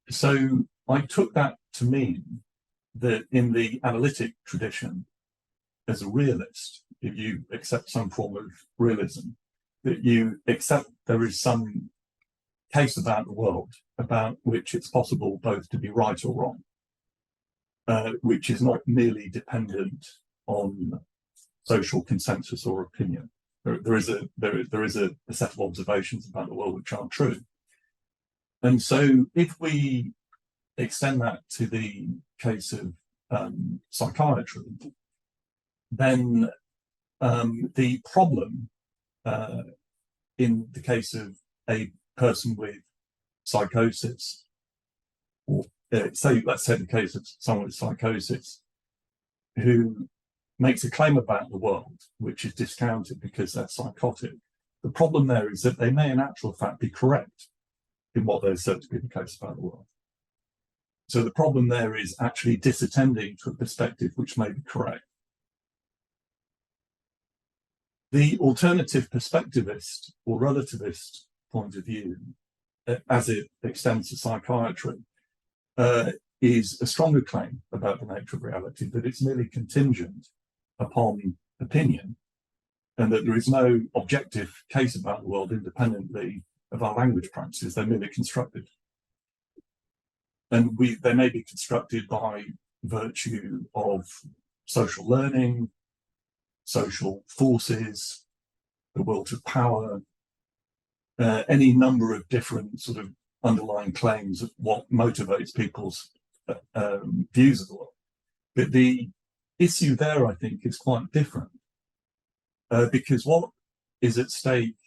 So I took that to mean that in the analytic tradition, as a realist, if you accept some form of realism, that you accept there is some case about the world about which it's possible both to be right or wrong, which is not merely dependent on social consensus or opinion. There is a set of observations about the world which aren't true. And so if we extend that to the case of psychiatry, then the problem in the case of a person with psychosis, or let's say the case of someone with psychosis who makes a claim about the world which is discounted because they're psychotic, the problem there is that they may in actual fact be correct in what they're said to be the case about the world. So the problem there is actually disattending to a perspective which may be correct. The alternative perspectivist or relativist point of view, as it extends to psychiatry, is a stronger claim about the nature of reality, that it's merely contingent upon opinion, and that there is no objective case about the world independently of our language practices. They're merely constructed. And they may be constructed by virtue of social learning, social forces, the will to power, any number of different sort of underlying claims of what motivates people's views of the world. But the issue there, I think, is quite different, because what is at stake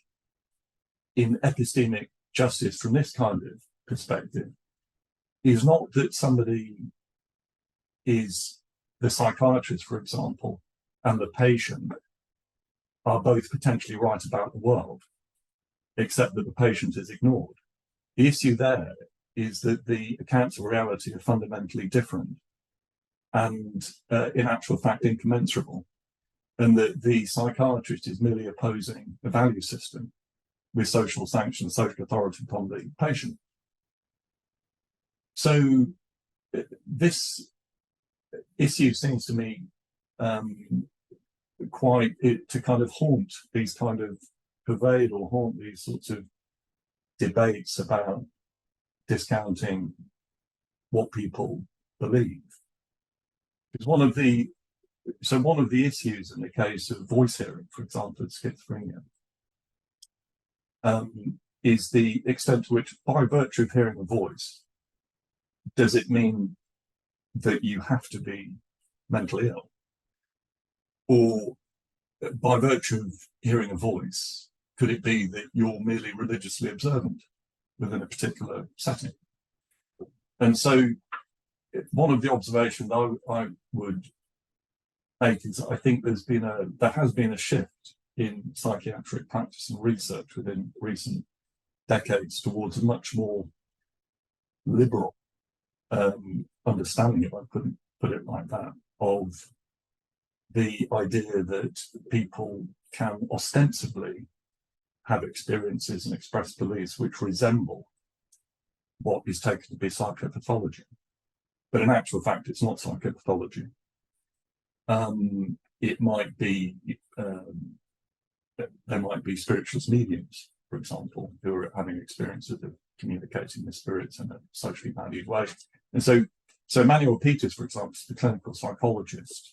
in epistemic justice from this kind of perspective is not that somebody is, the psychiatrist, for example, and the patient are both potentially right about the world, except that the patient is ignored. The issue there is that the accounts of reality are fundamentally different and in actual fact incommensurable, and that the psychiatrist is merely opposing a value system with social sanction, social authority upon the patient. So this issue seems to me to kind of haunt these kind of pervade or haunt these sorts of debates about discounting what people believe. Because one of the issues in the case of voice hearing, for example, in schizophrenia, is the extent to which, by virtue of hearing a voice, does it mean that you have to be mentally ill? Or by virtue of hearing a voice, could it be that you're merely religiously observant within a particular setting? And so one of the observations I would make is I think there has been a shift in psychiatric practice and research within recent decades towards a much more liberal understanding, if I couldn't put it like that, of the idea that people can ostensibly have experiences and express beliefs which resemble what is taken to be psychopathology. But in actual fact, it's not psychopathology. It might be, there might be spiritualist mediums, for example, who are having experiences of communicating with spirits in a socially valued way. And so Manuel Peters, for example, is the clinical psychologist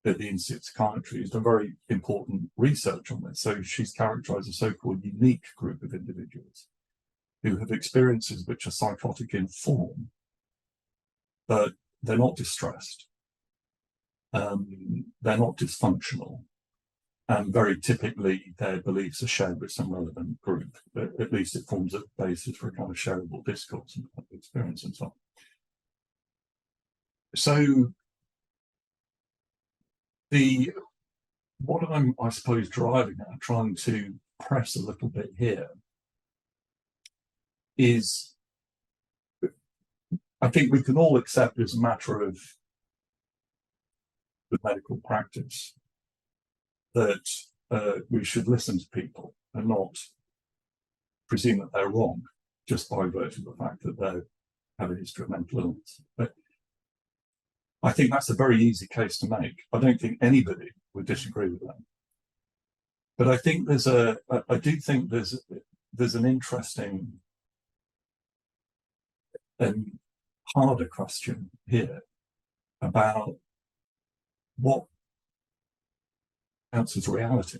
at the Institute of Psychiatry, has done very important research on this. So she's characterized a so-called unique group of individuals who have experiences which are psychotic in form, but they're not distressed, they're not dysfunctional, and very typically their beliefs are shared with some relevant group. At least it forms a basis for a kind of shareable discourse and experience and so on. So what I'm, I suppose, driving at, trying to press a little bit here, is I think we can all accept as a matter of the medical practice that we should listen to people and not presume that they're wrong just by virtue of the fact that they have a history of mental illness. But I think that's a very easy case to make. I don't think anybody would disagree with that. But I think I do think there's an interesting and harder question here about what counts as reality,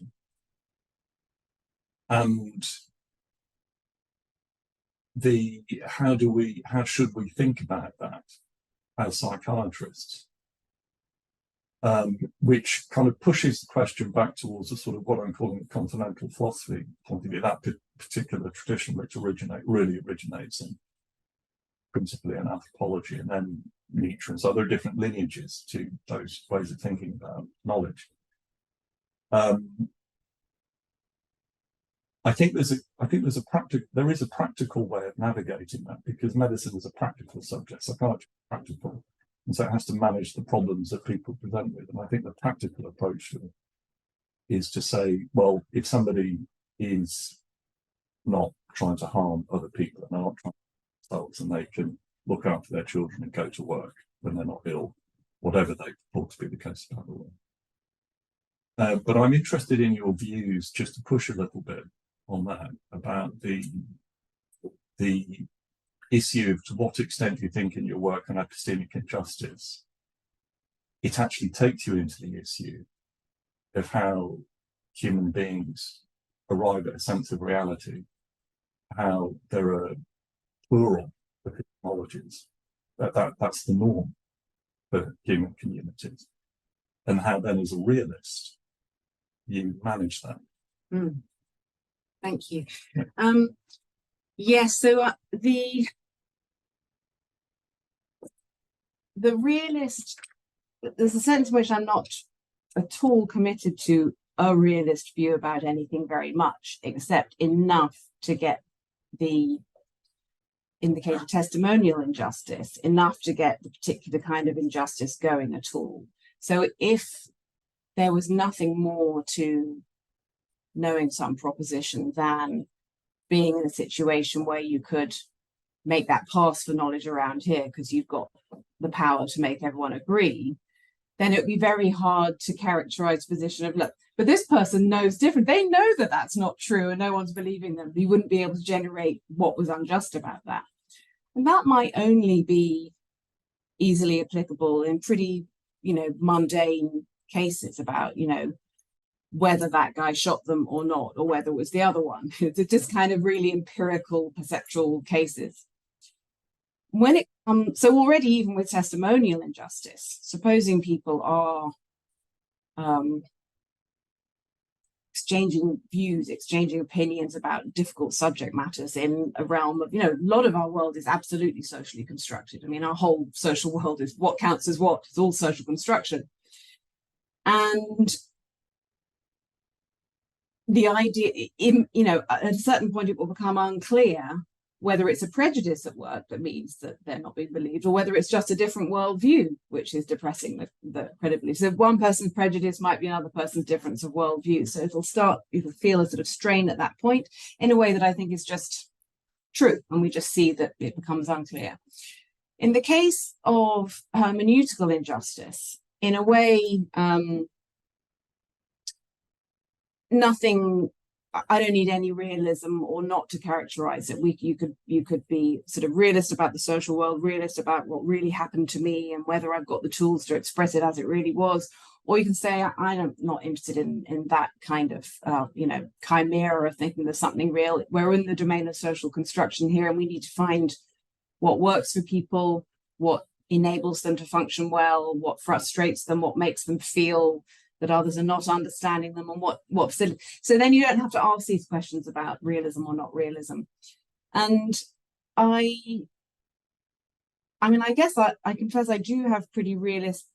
and how should we think about that as psychiatrists, which kind of pushes the question back towards a sort of what I'm calling the continental philosophy point of view, that particular tradition which really originates in principally in anthropology, and then Nietzsche, and so there are different lineages to those ways of thinking about knowledge. I think there is a practical way of navigating that, because medicine is a practical subject, psychiatry is practical, and so it has to manage the problems that people present with. And I think the practical approach to it is to say, well, if somebody is not trying to harm other people and they're not trying to harm themselves, and they can look after their children and go to work when they're not ill, whatever they purport to be the case about the world. But I'm interested in your views, just to push a little bit on that, about the issue of to what extent you think in your work on epistemic justice it actually takes you into the issue of how human beings arrive at a sense of reality, how there are plural epistemologies, that's the norm for human communities, and how then as a realist you manage that. Thank you. Yeah. Yes, so the realist, there's a sense in which I'm not at all committed to a realist view about anything very much, except enough to get the indicated testimonial injustice, enough to get the particular kind of injustice going at all. So if there was nothing more to knowing some proposition than being in a situation where you could make that pass for knowledge around here because you've got the power to make everyone agree, then it would be very hard to characterize the position of, look, but this person knows different. They know that that's not true and no one's believing them. You wouldn't be able to generate what was unjust about that. And that might only be easily applicable in pretty, mundane cases about, whether that guy shot them or not, or whether it was the other one. It's just kind of really empirical, perceptual cases. When it comes, so already even with testimonial injustice, supposing people are exchanging views, exchanging opinions about difficult subject matters in a realm of, a lot of our world is absolutely socially constructed. I mean, our whole social world is what counts as what, it's all social construction. And the idea, at a certain point, it will become unclear whether it's a prejudice at work that means that they're not being believed, or whether it's just a different worldview, which is depressing the credibility. So one person's prejudice might be another person's difference of worldview. So it'll feel a sort of strain at that point in a way that I think is just true. And we just see that it becomes unclear. In the case of hermeneutical injustice, in a way, I don't need any realism or not to characterize it. You could be sort of realist about the social world, realist about what really happened to me and whether I've got the tools to express it as it really was. Or you can say, I'm not interested in that kind of, chimera of thinking there's something real. We're in the domain of social construction here, and we need to find what works for people, what enables them to function well, what frustrates them, what makes them feel that others are not understanding them, and what facility. So then you don't have to ask these questions about realism or not realism. And I guess I confess I do have pretty realist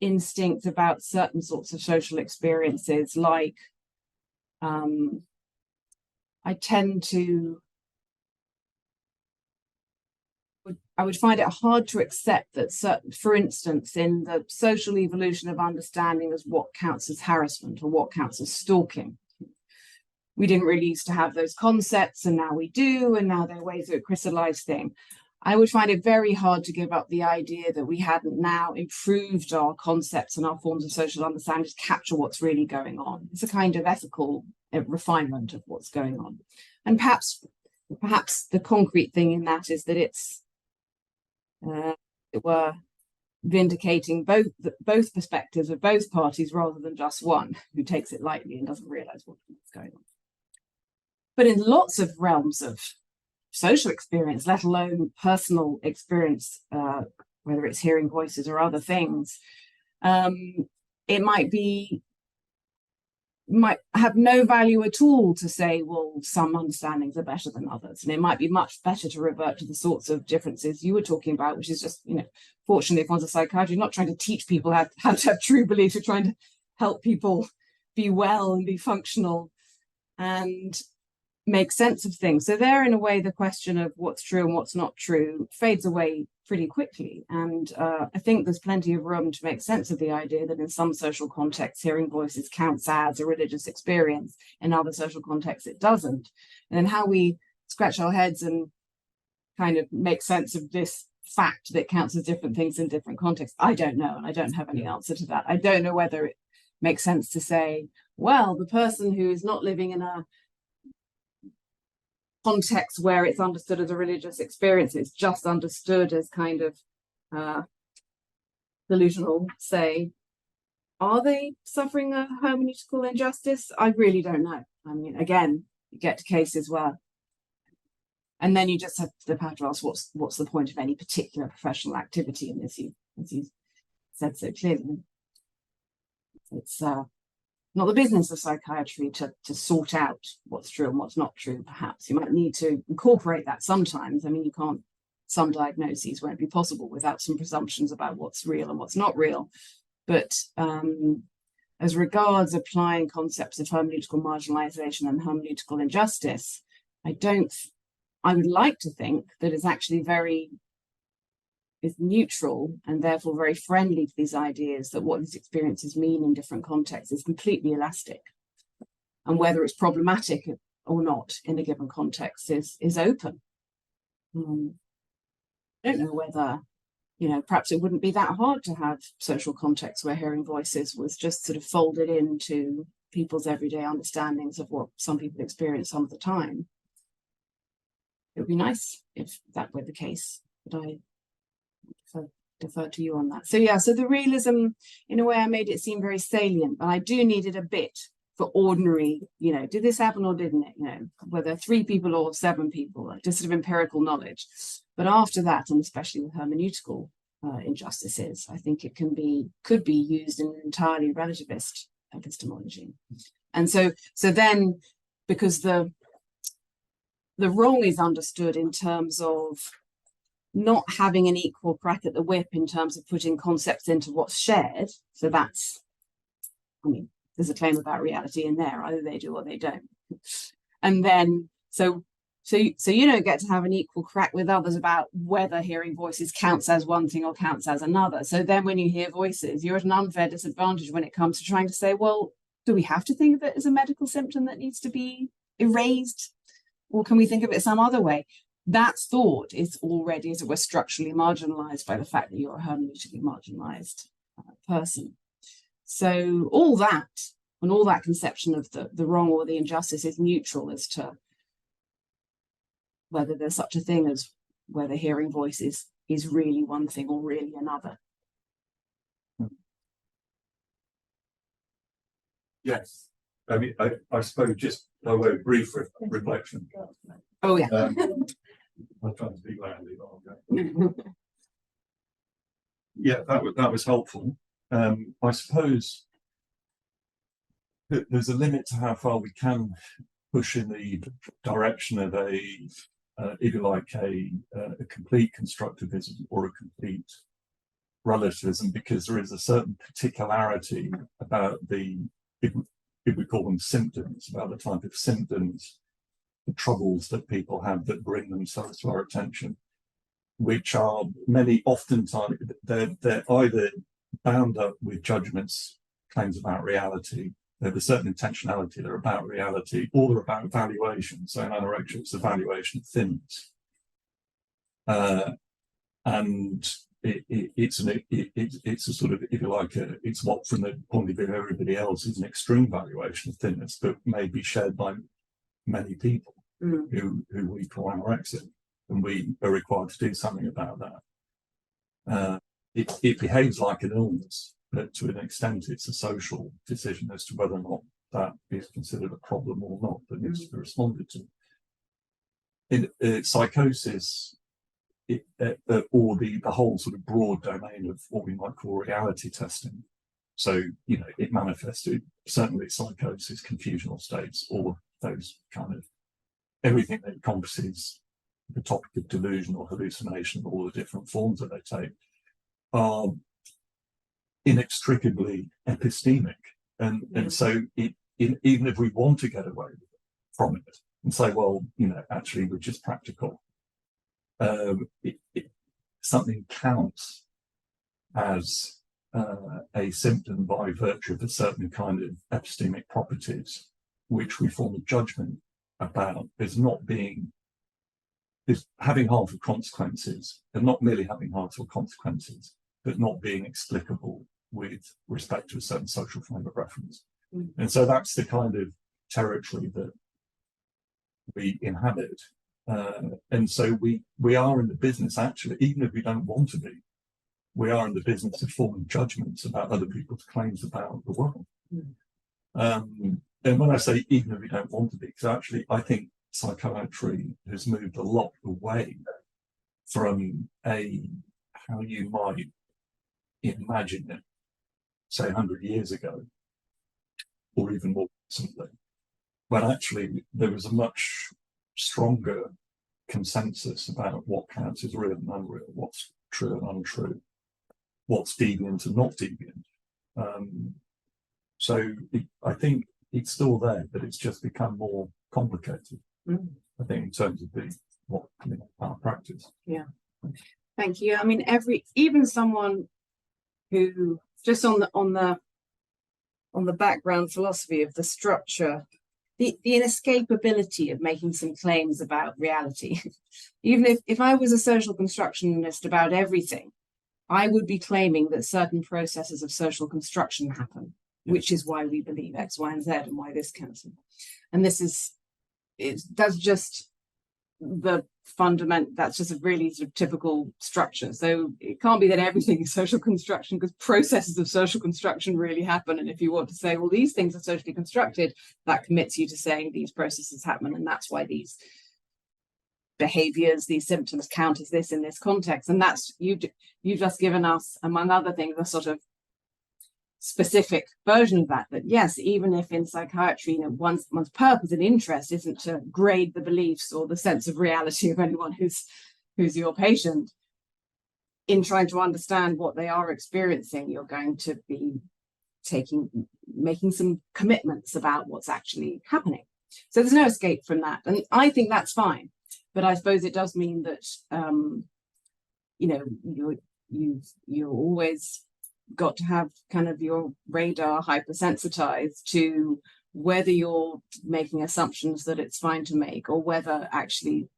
instincts about certain sorts of social experiences, like I would find it hard to accept that for instance, in the social evolution of understanding as what counts as harassment or what counts as stalking, we didn't really used to have those concepts, and now we do, and now there are ways of a crystallized thing. I would find it very hard to give up the idea that we hadn't now improved our concepts and our forms of social understanding to capture what's really going on. It's a kind of ethical refinement of what's going on. And perhaps the concrete thing in that is that it were vindicating both perspectives of both parties rather than just one who takes it lightly and doesn't realize what's going on. But in lots of realms of social experience, let alone personal experience, whether it's hearing voices or other things, it might have no value at all to say, well, some understandings are better than others. And it might be much better to revert to the sorts of differences you were talking about, which is just, fortunately, if one's a psychiatrist, you're not trying to teach people how to have true beliefs. You're trying to help people be well and be functional and make sense of things. So there, in a way, the question of what's true and what's not true fades away pretty quickly. And I think there's plenty of room to make sense of the idea that in some social contexts, hearing voices counts as a religious experience. In other social contexts, it doesn't. And then how we scratch our heads and kind of make sense of this fact that counts as different things in different contexts, I don't know. And I don't have any answer to that. I don't know whether it makes sense to say, well, the person who is not living in a context where it's understood as a religious experience, it's just understood as kind of delusional, say, are they suffering a hermeneutical injustice? I really don't know. I mean, again, you get to cases where, and then you just have to ask what's the point of any particular professional activity in this, as you said so clearly. It's not the business of psychiatry to sort out what's true and what's not true. Perhaps you might need to incorporate that sometimes. I mean, you can't, some diagnoses won't be possible without some presumptions about what's real and what's not real. But as regards applying concepts of hermeneutical marginalization and hermeneutical injustice, I would like to think that it's actually is neutral and therefore very friendly to these ideas that what these experiences mean in different contexts is completely elastic. And whether it's problematic or not in a given context is open. I don't know whether, perhaps it wouldn't be that hard to have social contexts where hearing voices was just sort of folded into people's everyday understandings of what some people experience some of the time. It would be nice if that were the case, but I defer to you on that. So yeah, so the realism, in a way, I made it seem very salient, but I do need it a bit for ordinary, did this happen or didn't it? Whether 3 people or 7 people, just sort of empirical knowledge. But after that, and especially with hermeneutical injustices, I think it could be used in an entirely relativist epistemology. And so then, because the wrong is understood in terms of not having an equal crack at the whip in terms of putting concepts into what's shared. So that's, there's a claim about reality in there, either they do or they don't. And then, so you don't get to have an equal crack with others about whether hearing voices counts as one thing or counts as another. So then when you hear voices, you're at an unfair disadvantage when it comes to trying to say, well, do we have to think of it as a medical symptom that needs to be erased? Or can we think of it some other way? That thought is already, as it were, structurally marginalized by the fact that you're a hermeneutically marginalized person. So all that, and all that conception of the wrong or the injustice is neutral as to whether there's such a thing as whether hearing voices is really one thing or really another. Yes. I mean, I suppose just by way of brief reflection. Oh, yeah. I'm trying to speak loudly, but I'll go. Yeah, that was helpful. I suppose that there's a limit to how far we can push in the direction of if you like, a complete constructivism or a complete relativism, because there is a certain particularity about if we call them symptoms, about the type of symptoms, the troubles that people have that bring themselves to our attention, which are oftentimes they're either bound up with judgments, claims about reality, they have a certain intentionality, they're about reality, or they're about valuation. So in anorexia, it's the valuation of thinness. And it's a sort of, if you like, it's what from the point of view of everybody else is an extreme valuation of thinness, but may be shared by many people who we call anorexic, and we are required to do something about that. It behaves like an illness, but to an extent it's a social decision as to whether or not that is considered a problem or not that needs to be responded to. In psychosis, or the whole sort of broad domain of what we might call reality testing. So, it manifested, certainly psychosis, confusional states, all of those kind of, everything that encompasses the topic of delusion or hallucination, all the different forms that they take, are inextricably epistemic. And so even if we want to get away from it and say, well, actually we're just practical, something counts as a symptom by virtue of a certain kind of epistemic properties, which we form a judgment about as having harmful consequences, and not merely having harmful consequences, but not being explicable with respect to a certain social frame of reference. And so that's the kind of territory that we inhabit. And so we are in the business, actually, even if we don't want to be, we are in the business of forming judgments about other people's claims about the world. And when I say even if we don't want to be, because actually I think psychiatry has moved a lot away from how you might imagine it, say 100 years ago, or even more recently, when actually there was a much stronger consensus about what counts as real and unreal, what's true and untrue, what's deviant and not deviant. I think it's still there, but it's just become more complicated. I think in terms of our practice. Yeah, thank you. I mean, even someone who just on the background philosophy of the structure, the inescapability of making some claims about reality. Even if I was a social constructionist about everything, I would be claiming that certain processes of social construction happen, which is why we believe X, Y, and Z, and why this counts. And that's just the fundament. That's just a really sort of typical structure. So it can't be that everything is social construction, because processes of social construction really happen. And if you want to say, well, these things are socially constructed, that commits you to saying these processes happen, and that's why these behaviors, these symptoms count as this in this context. And that's you've just given us, among other things, a sort of specific version of that. That yes, even if in psychiatry, one's purpose and interest isn't to grade the beliefs or the sense of reality of anyone who's your patient, in trying to understand what they are experiencing, you're going to be making some commitments about what's actually happening. So there's no escape from that, and I think that's fine. But I suppose it does mean that you're always got to have kind of your radar hypersensitized to whether you're making assumptions that it's fine to make, or whether actually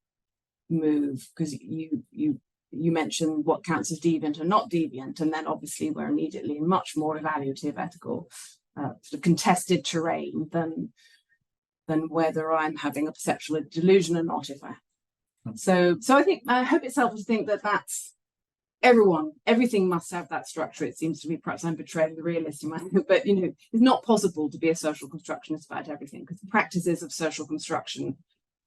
move, because you mentioned what counts as deviant and not deviant, and then obviously we're immediately in much more evaluative, ethical, sort of contested terrain than whether I'm having a perceptual delusion or not. So I hope it's helpful to think that that's everything must have that structure. It seems to me, perhaps I'm betraying the realist in my, but it's not possible to be a social constructionist about everything, because the practices of social construction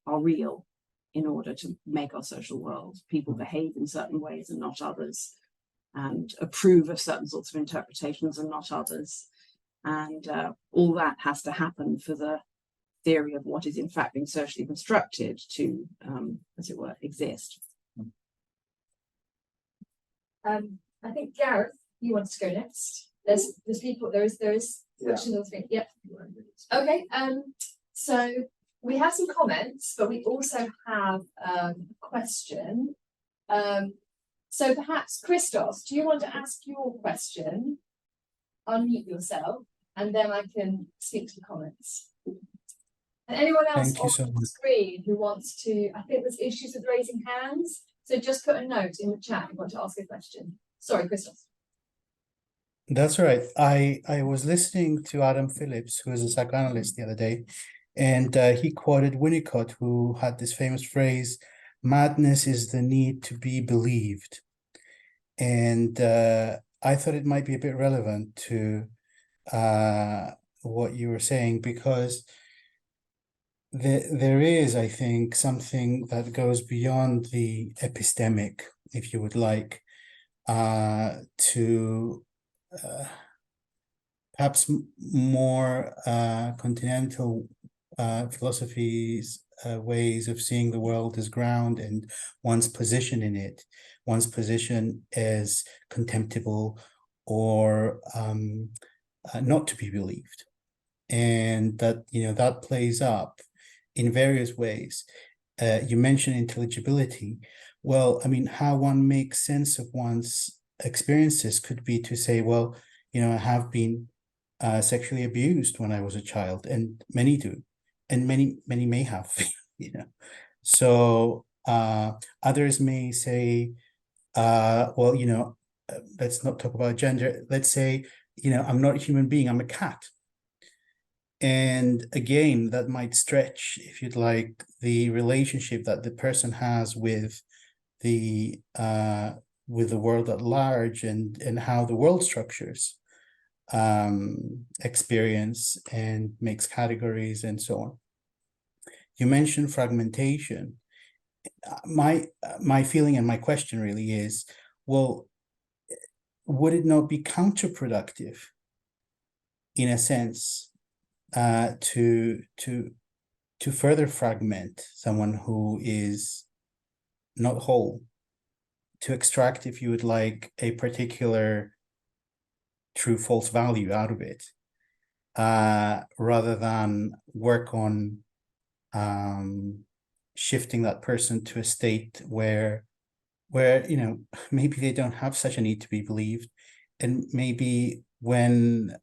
are real in order to make our social world. People behave in certain ways and not others, and approve of certain sorts of interpretations and not others. And all that has to happen for the theory of what is in fact being socially constructed to, as it were, exist. I think Gareth, you want to go next. There's people. There is questions on the screen. Yep. Okay. So we have some comments, but we also have a question. So perhaps Christos, do you want to ask your question? Unmute yourself, and then I can speak to the comments. And anyone else on the screen who wants to, I think there's issues with raising hands. So just put a note in the chat if you want to ask a question. Sorry, Christos. That's right. I was listening to Adam Phillips, who is a psychoanalyst, the other day, and he quoted Winnicott, who had this famous phrase, "Madness is the need to be believed." And I thought it might be a bit relevant to what you were saying, because there is, I think, something that goes beyond the epistemic, if you would like, to perhaps more continental philosophies, ways of seeing the world as ground and one's position in it, one's position as contemptible or not to be believed. And that, that plays up in various ways. You mentioned intelligibility. Well, I mean, how one makes sense of one's experiences could be to say, well, I have been sexually abused when I was a child, and many do, and many may have, So others may say, well, let's not talk about gender. Let's say, I'm not a human being, I'm a cat. And again, that might stretch, if you'd like, the relationship that the person has with the with the world at large and how the world structures experience and makes categories and so on. You mentioned fragmentation. My feeling and my question really is, well, would it not be counterproductive in a sense to further fragment someone who is not whole, to extract, if you would like, a particular true false value out of it, rather than work on shifting that person to a state where maybe they don't have such a need to be believed, and maybe when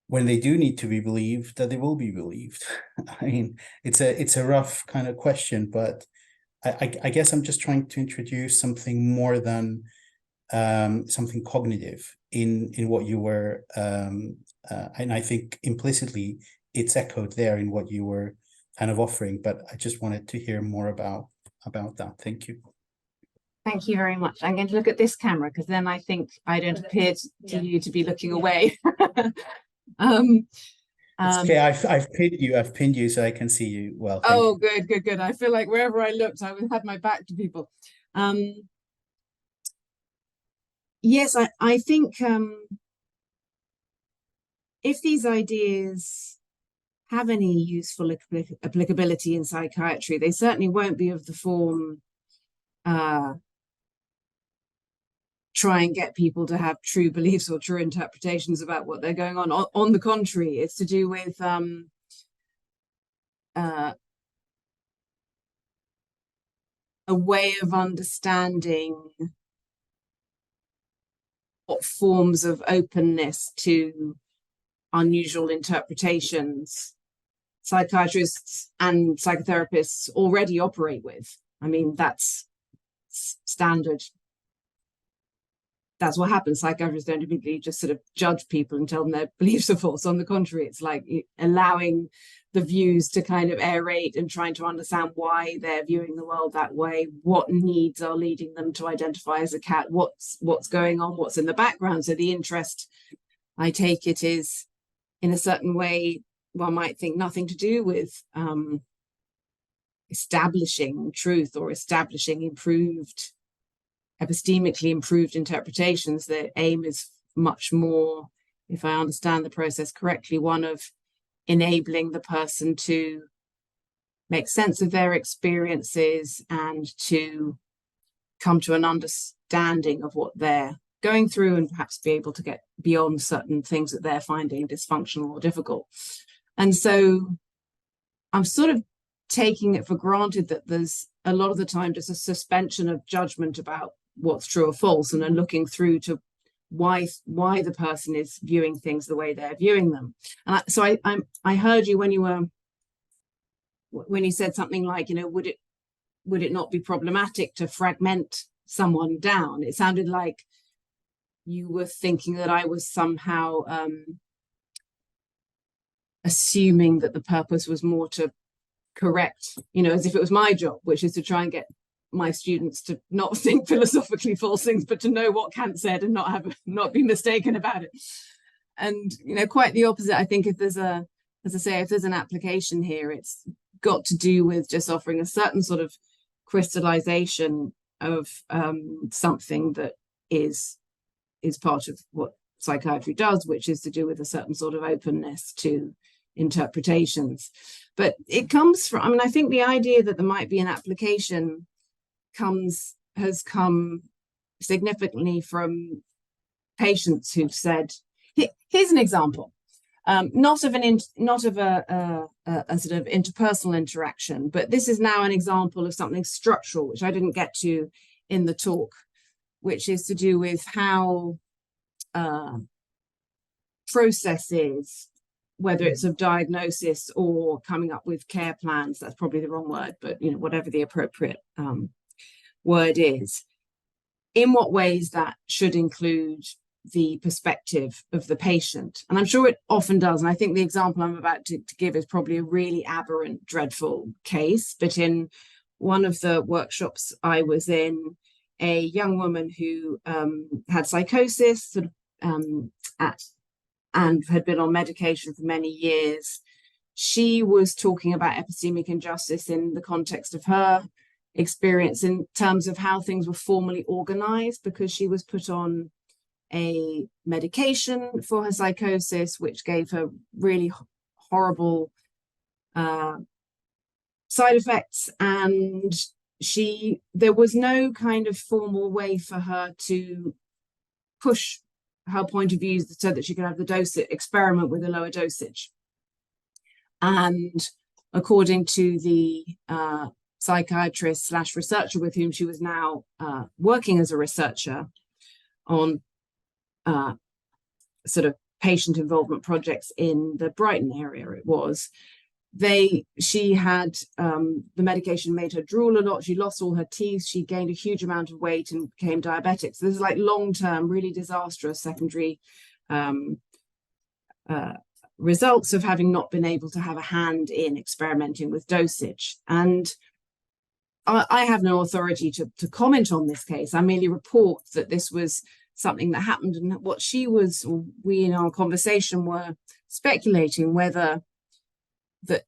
they do need to be believed, that they will be believed. I mean, it's a rough kind of question, but I guess I'm just trying to introduce something more than something cognitive in what you were, and I think implicitly it's echoed there in what you were kind of offering, but I just wanted to hear more about that. Thank you. Thank you very much. I'm going to look at this camera because then I think I don't appear to you to be looking away. Okay, I've pinned you so I can see you well. Oh, good. I feel like wherever I looked, I had my back to people. Yes, I think if these ideas have any useful applicability in psychiatry, they certainly won't be of the form try and get people to have true beliefs or true interpretations about what they're going on. On the contrary, it's to do with a way of understanding what forms of openness to unusual interpretations psychiatrists and psychotherapists already operate with. I mean, that's standard. That's what happens. Psychiatrists don't immediately just sort of judge people and tell them their beliefs are false. On the contrary, it's like allowing the views to kind of aerate and trying to understand why they're viewing the world that way, what needs are leading them to identify as a cat, what's going on, what's in the background. So the interest, I take it, is in a certain way, one might think nothing to do with establishing truth or establishing epistemically improved interpretations. The aim is much more, if I understand the process correctly, one of enabling the person to make sense of their experiences and to come to an understanding of what they're going through and perhaps be able to get beyond certain things that they're finding dysfunctional or difficult. And so I'm sort of taking it for granted that there's a lot of the time just a suspension of judgment about what's true or false, and then looking through to why the person is viewing things the way they're viewing them. And so I heard you when you said something like, would it not be problematic to fragment someone down? It sounded like you were thinking that I was somehow assuming that the purpose was more to correct, as if it was my job, which is to try and get my students to not think philosophically false things, but to know what Kant said and not be mistaken about it. And quite the opposite. I think if there's if there's an application here, it's got to do with just offering a certain sort of crystallization of something that is part of what psychiatry does, which is to do with a certain sort of openness to interpretations. But it comes from, I think the idea that there might be an application has come significantly from patients who've said, here's an example, not of a sort of interpersonal interaction, but this is now an example of something structural, which I didn't get to in the talk, which is to do with how processes, whether it's of diagnosis or coming up with care plans, that's probably the wrong word, but whatever the appropriate word is, in what ways that should include the perspective of the patient. And I'm sure it often does. And I think the example I'm about to give is probably a really aberrant, dreadful case. But in one of the workshops I was in, a young woman who had psychosis sort of, and had been on medication for many years. She was talking about epistemic injustice in the context of her experience in terms of how things were formally organized, because she was put on a medication for her psychosis, which gave her really horrible side effects, and there was no kind of formal way for her to push her point of view so that she could have the dosage experiment with a lower dosage. And according to the psychiatrist / researcher with whom she was now working as a researcher on sort of patient involvement projects in the Brighton area, she had the medication made her drool a lot. She lost all her teeth. She gained a huge amount of weight and became diabetic. So this is like long-term, really disastrous secondary results of having not been able to have a hand in experimenting with dosage. And I have no authority to comment on this case. I merely report that this was something that happened, and what we in our conversation were speculating whether that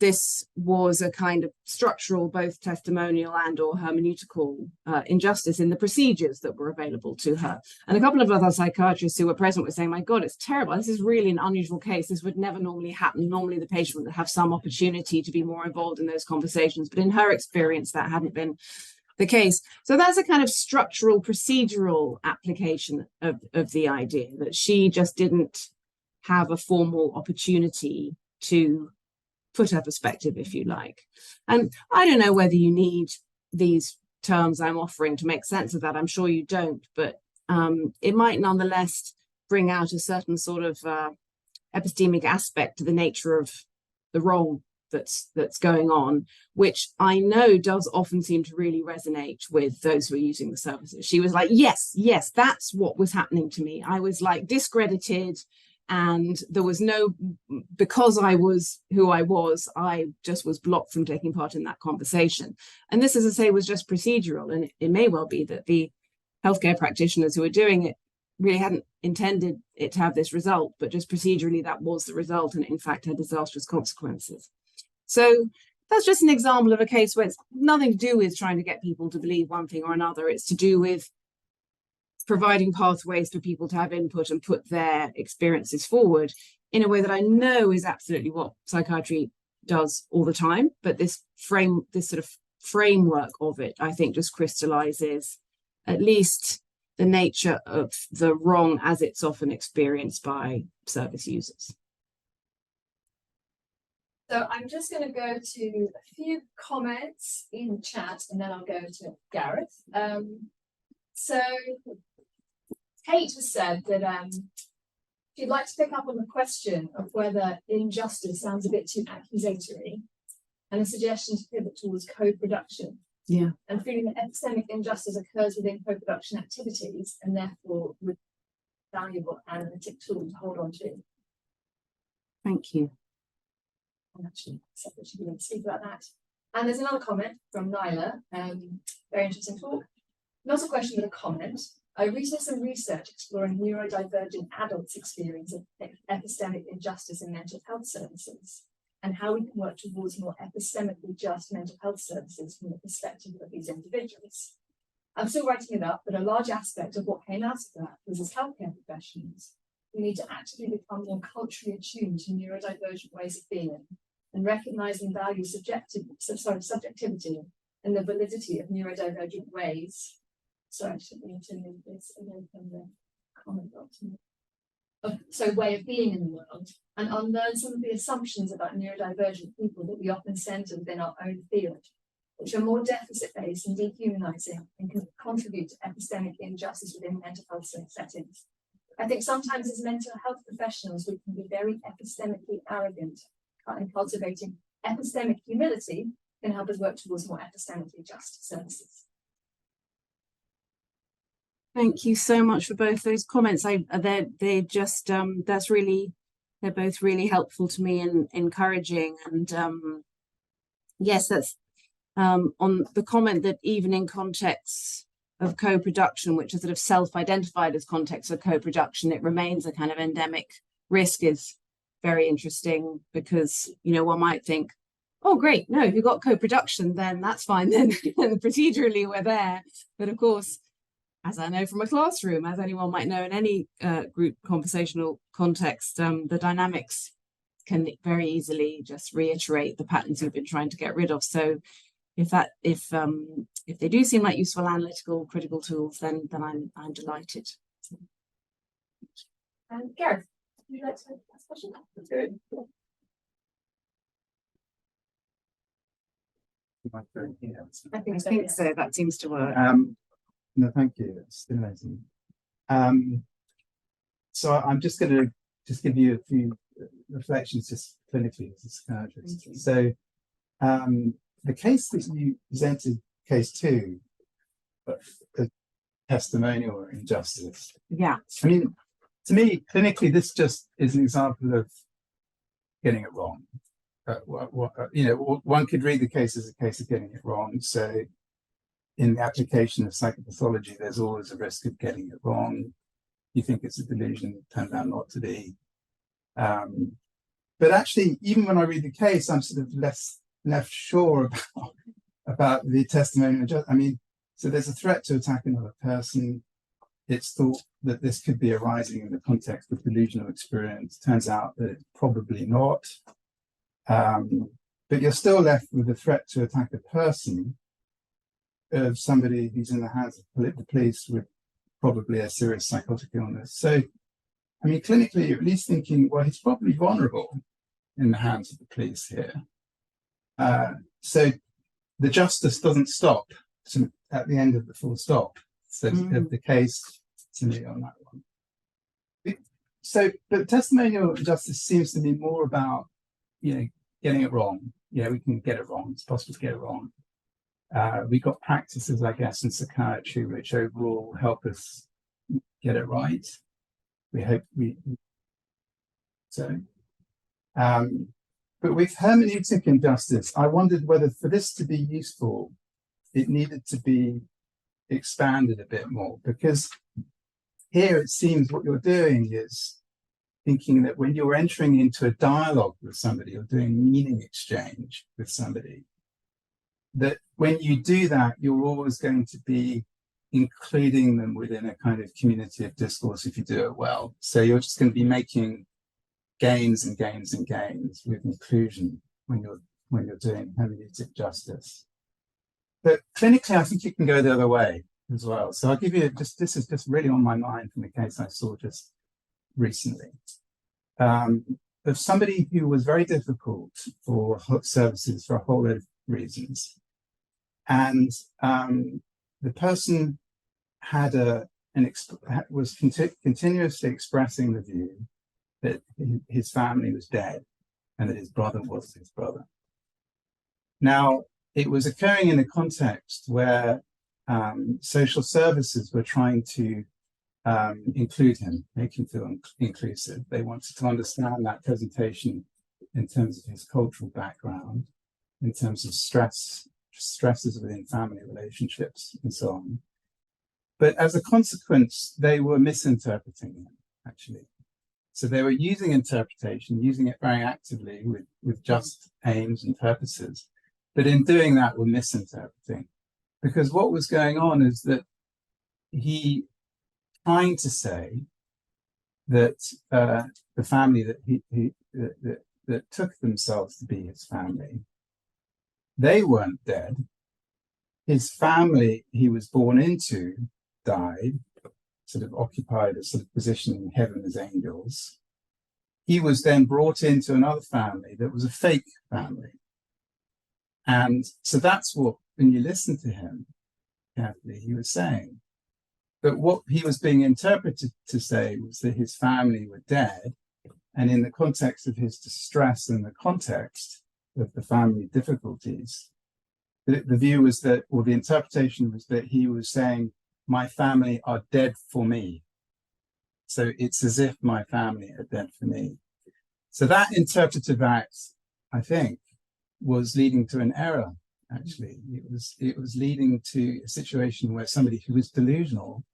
this was a kind of structural, both testimonial and or hermeneutical injustice in the procedures that were available to her. And a couple of other psychiatrists who were present were saying, my God, it's terrible. This is really an unusual case. This would never normally happen. Normally the patient would have some opportunity to be more involved in those conversations. But in her experience, that hadn't been the case. So that's a kind of structural, procedural application of the idea that she just didn't have a formal opportunity to put her perspective, if you like. And I don't know whether you need these terms I'm offering to make sense of that. I'm sure you don't, but it might nonetheless bring out a certain sort of epistemic aspect to the nature of the wrong that's going on, which I know does often seem to really resonate with those who are using the services. She was like, yes, that's what was happening to me. I was like discredited, and there was no, because I was who I just was blocked from taking part in that conversation. And this, as I say, was just procedural. And it may well be that the healthcare practitioners who were doing it really hadn't intended it to have this result, but just procedurally that was the result, and it in fact had disastrous consequences. So that's just an example of a case where it's nothing to do with trying to get people to believe one thing or another. It's to do with providing pathways for people to have input and put their experiences forward in a way that I know is absolutely what psychiatry does all the time. But this sort of framework of it, I think, just crystallizes at least the nature of the wrong as it's often experienced by service users. So I'm just going to go to a few comments in chat, and then I'll go to Gareth. So Kate has said that she'd like to pick up on the question of whether injustice sounds a bit too accusatory, and a suggestion to pivot towards co-production. Yeah. And feeling that epistemic injustice occurs within co-production activities and therefore with valuable analytic tool to hold on to. Thank you. And actually, separate should be able to speak about that. And there's another comment from Nyla. Very interesting talk. Not a question, but a comment. I researched some research exploring neurodivergent adults' experience of epistemic injustice in mental health services, and how we can work towards more epistemically just mental health services from the perspective of these individuals. I'm still writing it up, but a large aspect of what came out of that was, as healthcare professionals, we need to actively become more culturally attuned to neurodivergent ways of being and recognize and value subjectivity and the validity of neurodivergent ways. Sorry, I shouldn't need to move this away from the comment box. So way of being in the world, and unlearn some of the assumptions about neurodivergent people that we often center within our own field, which are more deficit-based and dehumanizing and can contribute to epistemic injustice within mental health settings. I think sometimes as mental health professionals, we can be very epistemically arrogant, and cultivating epistemic humility can help us work towards more epistemically just services. Thank you so much for both those comments. They're just they're both really helpful to me and encouraging. And yes, that's on the comment that even in contexts of co-production, which are sort of self-identified as contexts of co-production, it remains a kind of endemic risk, is very interesting, because, you know, one might think, oh, great, no, if you've got co-production, then that's fine, then procedurally we're there. But of course, as I know from a classroom, as anyone might know in any group conversational context, the dynamics can very easily just reiterate the patterns you've been trying to get rid of. So if they do seem like useful analytical critical tools, then I'm delighted. Gareth, would you like to ask a question? Okay. I I think so. That seems to work. No, thank you. It's stimulating. So I'm just going to give you a few reflections, just clinically as a psychiatrist. So the case that you presented, case 2, testimonial injustice. Yeah. I mean, to me, clinically, this just is an example of getting it wrong. You know, one could read the case as a case of getting it wrong. So in the application of psychopathology, there's always a risk of getting it wrong. You think it's a delusion, turned out not to be. But actually, even when I read the case, I'm sort of left sure about the testimonial. I mean, so there's a threat to attack another person. It's thought that this could be arising in the context of delusional experience. Turns out that it's probably not. But you're still left with the threat to attack a person of somebody who's in the hands of the police with probably a serious psychotic illness. So, I mean, clinically, you're at least thinking, well, he's probably vulnerable in the hands of the police here. So the justice doesn't stop at the end of the full stop. So of the case, to me, on that one. So, but testimonial justice seems to be more about, you know, getting it wrong. Yeah, we can get it wrong. It's possible to get it wrong. We've got practices, I guess, in psychiatry, which overall help us get it right. We hope so. But with hermeneutic injustice, I wondered whether for this to be useful, it needed to be expanded a bit more, because here it seems what you're doing is thinking that when you're entering into a dialogue with somebody or doing meaning exchange with somebody, that when you do that, you're always going to be including them within a kind of community of discourse if you do it well. So you're just going to be making gains and gains and gains with inclusion when you're doing hermeneutic justice. But clinically, I think it can go the other way as well. So I'll give you this is just really on my mind from the case I saw just recently. Of somebody who was very difficult for services for a whole lot of reasons. And the person had was continuously expressing the view that his family was dead and that his brother was his brother. Now, it was occurring in a context where social services were trying to include him, make him feel inclusive. They wanted to understand that presentation in terms of his cultural background, in terms of stresses within family relationships, and so on. But as a consequence, they were misinterpreting him, actually. So they were using interpretation, using it very actively with just aims and purposes. But in doing that, were misinterpreting. Because what was going on is that he trying to say that the family that took themselves to be his family, they weren't dead. His family he was born into died, sort of occupied a sort of position in heaven as angels. He was then brought into another family that was a fake family. And so that's what, when you listen to him carefully, he was saying. But what he was being interpreted to say was that his family were dead. And in the context of his distress and the context of the family difficulties, the view was that, or the interpretation was that he was saying, my family are dead for me. So it's as if my family are dead for me. So that interpretive act, I think, was leading to an error, actually. It was leading to a situation where somebody who was delusional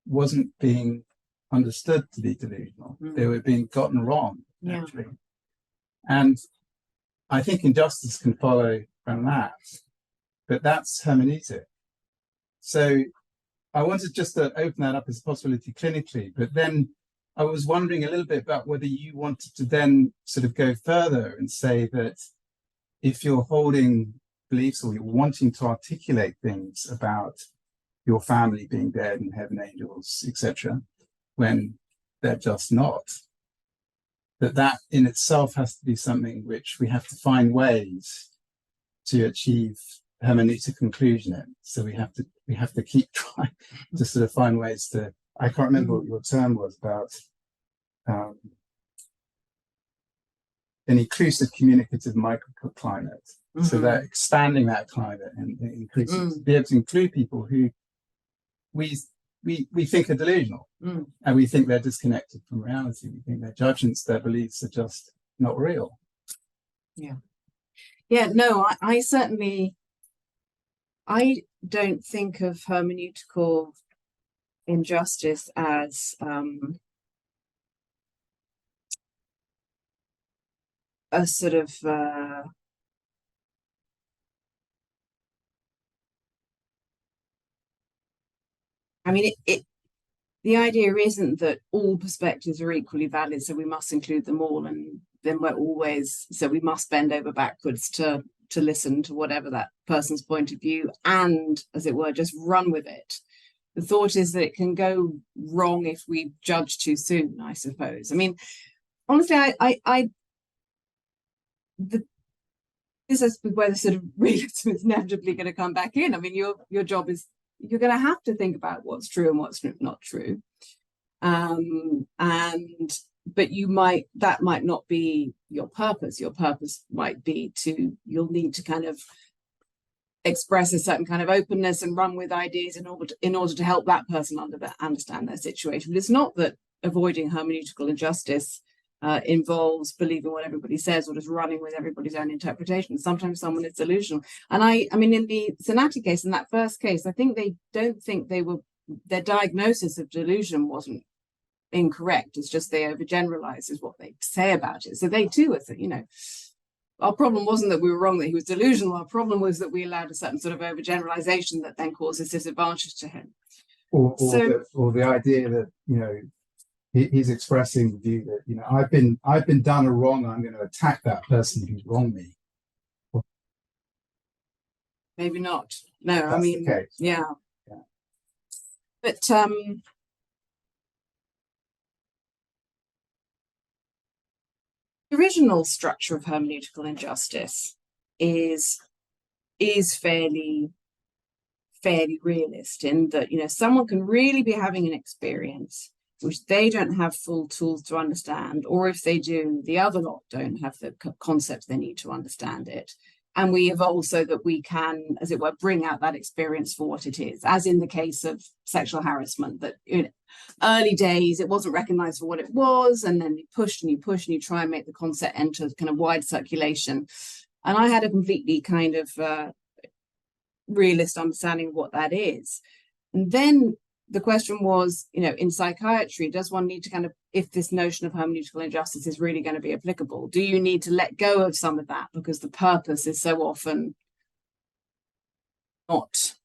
wasn't being understood to be delusional. They were being gotten wrong, actually. And I think injustice can follow from that, but that's hermeneutic. So I wanted just to open that up as a possibility clinically, but then I was wondering a little bit about whether you wanted to then sort of go further and say that if you're holding beliefs or you're wanting to articulate things about your family being dead and heaven angels, etc., when they're just not, that in itself has to be something which we have to find ways to achieve hermeneutic conclusion in. So we have to keep trying to sort of find ways to, I can't remember what your term was about, an inclusive communicative microclimate. So that expanding that climate and increasing, be able to include people who we think are delusional, and we think they're disconnected from reality. We think their judgments, their beliefs are just not real. No, I certainly, I don't think of hermeneutical injustice as a sort of I mean, the idea isn't that all perspectives are equally valid, so we must include them all, and then we must bend over backwards to listen to whatever that person's point of view and, as it were, just run with it. The thought is that it can go wrong if we judge too soon, I suppose. I mean, honestly, this is where the sort of realism is inevitably going to come back in. I mean, your job is, you're going to have to think about what's true and what's not true, but that might not be your purpose. Your purpose might be you'll need to kind of express a certain kind of openness and run with ideas in order to help that person understand their situation. But it's not that avoiding hermeneutical injustice involves believing what everybody says or just running with everybody's own interpretation. Sometimes someone is delusional. And I mean, in the Sonati case, in that first case, I think their diagnosis of delusion wasn't incorrect. It's just they overgeneralize is what they say about it. So they too are, our problem wasn't that we were wrong that he was delusional. Our problem was that we allowed a certain sort of overgeneralization that then causes disadvantage to him. Or the idea that, he's expressing the view that, I've been done a wrong, and I'm going to attack that person who's wronged me. Maybe not. No, That's I mean, the case. yeah. But the original structure of hermeneutical injustice is fairly realist in that, someone can really be having an experience which they don't have full tools to understand, or if they do, the other lot don't have the concepts they need to understand it. And we evolve so that we can, as it were, bring out that experience for what it is, as in the case of sexual harassment, that in early days, it wasn't recognized for what it was, and then you push and you try and make the concept enter kind of wide circulation. And I had a completely kind of realist understanding of what that is. And then the question was, in psychiatry, does one need to kind of, if this notion of hermeneutical injustice is really going to be applicable, do you need to let go of some of that because the purpose is so often not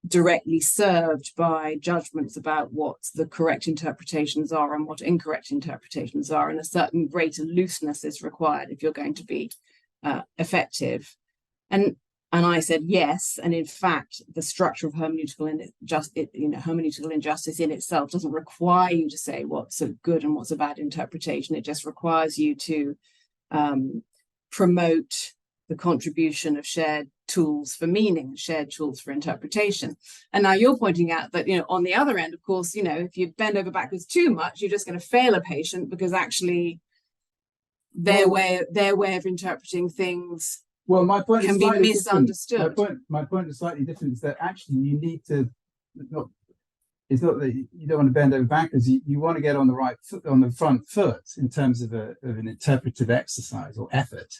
directly served by judgments about what the correct interpretations are and what incorrect interpretations are, and a certain greater looseness is required if you're going to be effective. And I said yes, and in fact, the structure of hermeneutical injustice in itself doesn't require you to say what's a good and what's a bad interpretation. It just requires you to promote the contribution of shared tools for meaning, shared tools for interpretation. And now you're pointing out that, on the other end, of course, if you bend over backwards too much, you're just going to fail a patient because actually their way of interpreting things my point can be misunderstood. My point is slightly different, is that actually you need to it's not that you don't want to bend over backwards, you want to get on the front foot in terms of an interpretive exercise or effort.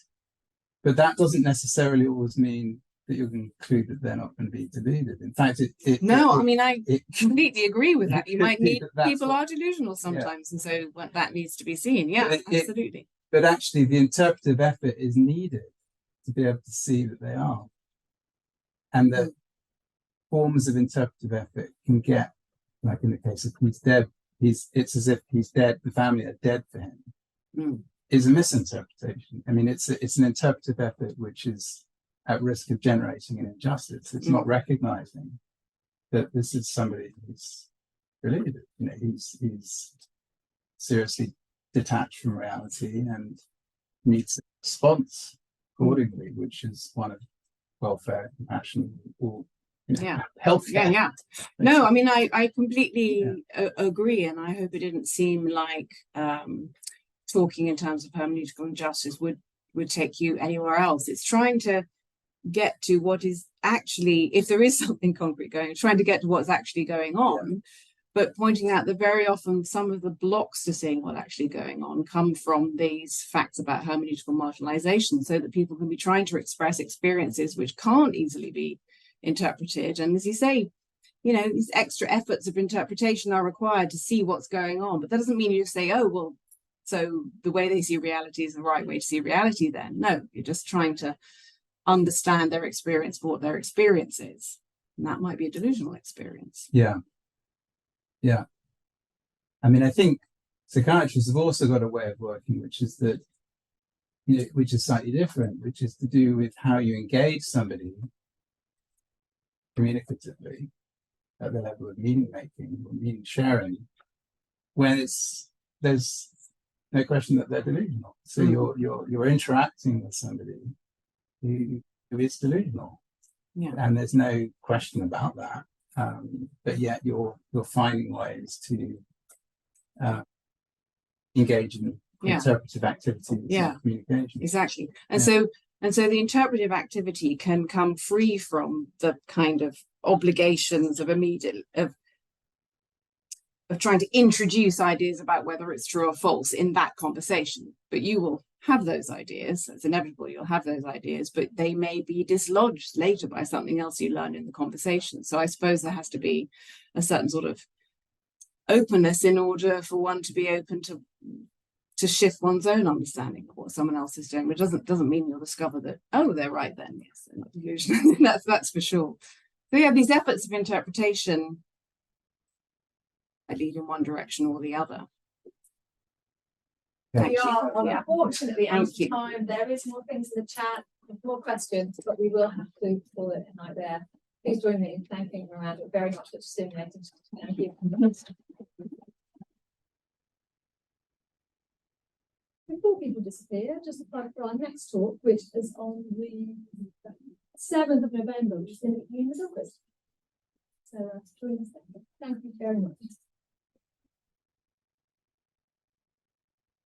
But that doesn't necessarily always mean that you're going to conclude that they're not going to be deluded. In fact, I mean, I it completely agree with that. You could might be need that that's people what- are delusional sometimes, and so that needs to be seen. Yeah, But absolutely. but actually, the interpretive effort is needed to be able to see that they are, and the forms of interpretive effort can get, like in the case of he's dead, it's as if he's dead. The family are dead for him. Mm. Is a misinterpretation. I mean, it's an interpretive effort which is at risk of generating an injustice. It's not recognizing that this is somebody who's deluded. You know, he's seriously detached from reality and needs a response accordingly, which is one of welfare, compassion, or healthcare. Yeah. No, I mean, I completely agree, and I hope it didn't seem like talking in terms of hermeneutical injustice would take you anywhere else. It's trying to get to what is actually, if there is something concrete going, trying to get to what's actually going on, but pointing out that very often some of the blocks to seeing what's actually going on come from these facts about hermeneutical marginalization, so that people can be trying to express experiences which can't easily be interpreted. And as you say, you know, these extra efforts of interpretation are required to see what's going on, but that doesn't mean you just say, oh, well, so the way they see reality is the right way to see reality then. No, you're just trying to understand their experience for what their experience is. And that might be a delusional experience. Yeah. I mean, I think psychiatrists have also got a way of working, which is that, you know, which is slightly different, which is to do with how you engage somebody communicatively at the level of meaning making or meaning sharing, when there's no question that they're delusional. So you're interacting with somebody who is delusional, and there's no question about that. But yet you're finding ways to engage in interpretive activities and communication. Exactly. And so the interpretive activity can come free from the kind of obligations of of trying to introduce ideas about whether it's true or false in that conversation. But you will have those ideas. It's inevitable you'll have those ideas, but they may be dislodged later by something else you learn in the conversation. So I suppose there has to be a certain sort of openness in order for one to be open to shift one's own understanding of what someone else is doing, which doesn't mean you'll discover that, oh, they're right then. Yes, they're not delusional. that's for sure. So yeah, these efforts of interpretation lead in one direction or the other. We are unfortunately out of time. There is more things in the chat, more questions, but we will have to call it a night there. Please join me in thanking Miranda very much for stimulating. Thank you. Before people disappear, just apply for our next talk, which is on the 7th of November, which is in the office. So join us then. Thank you very much.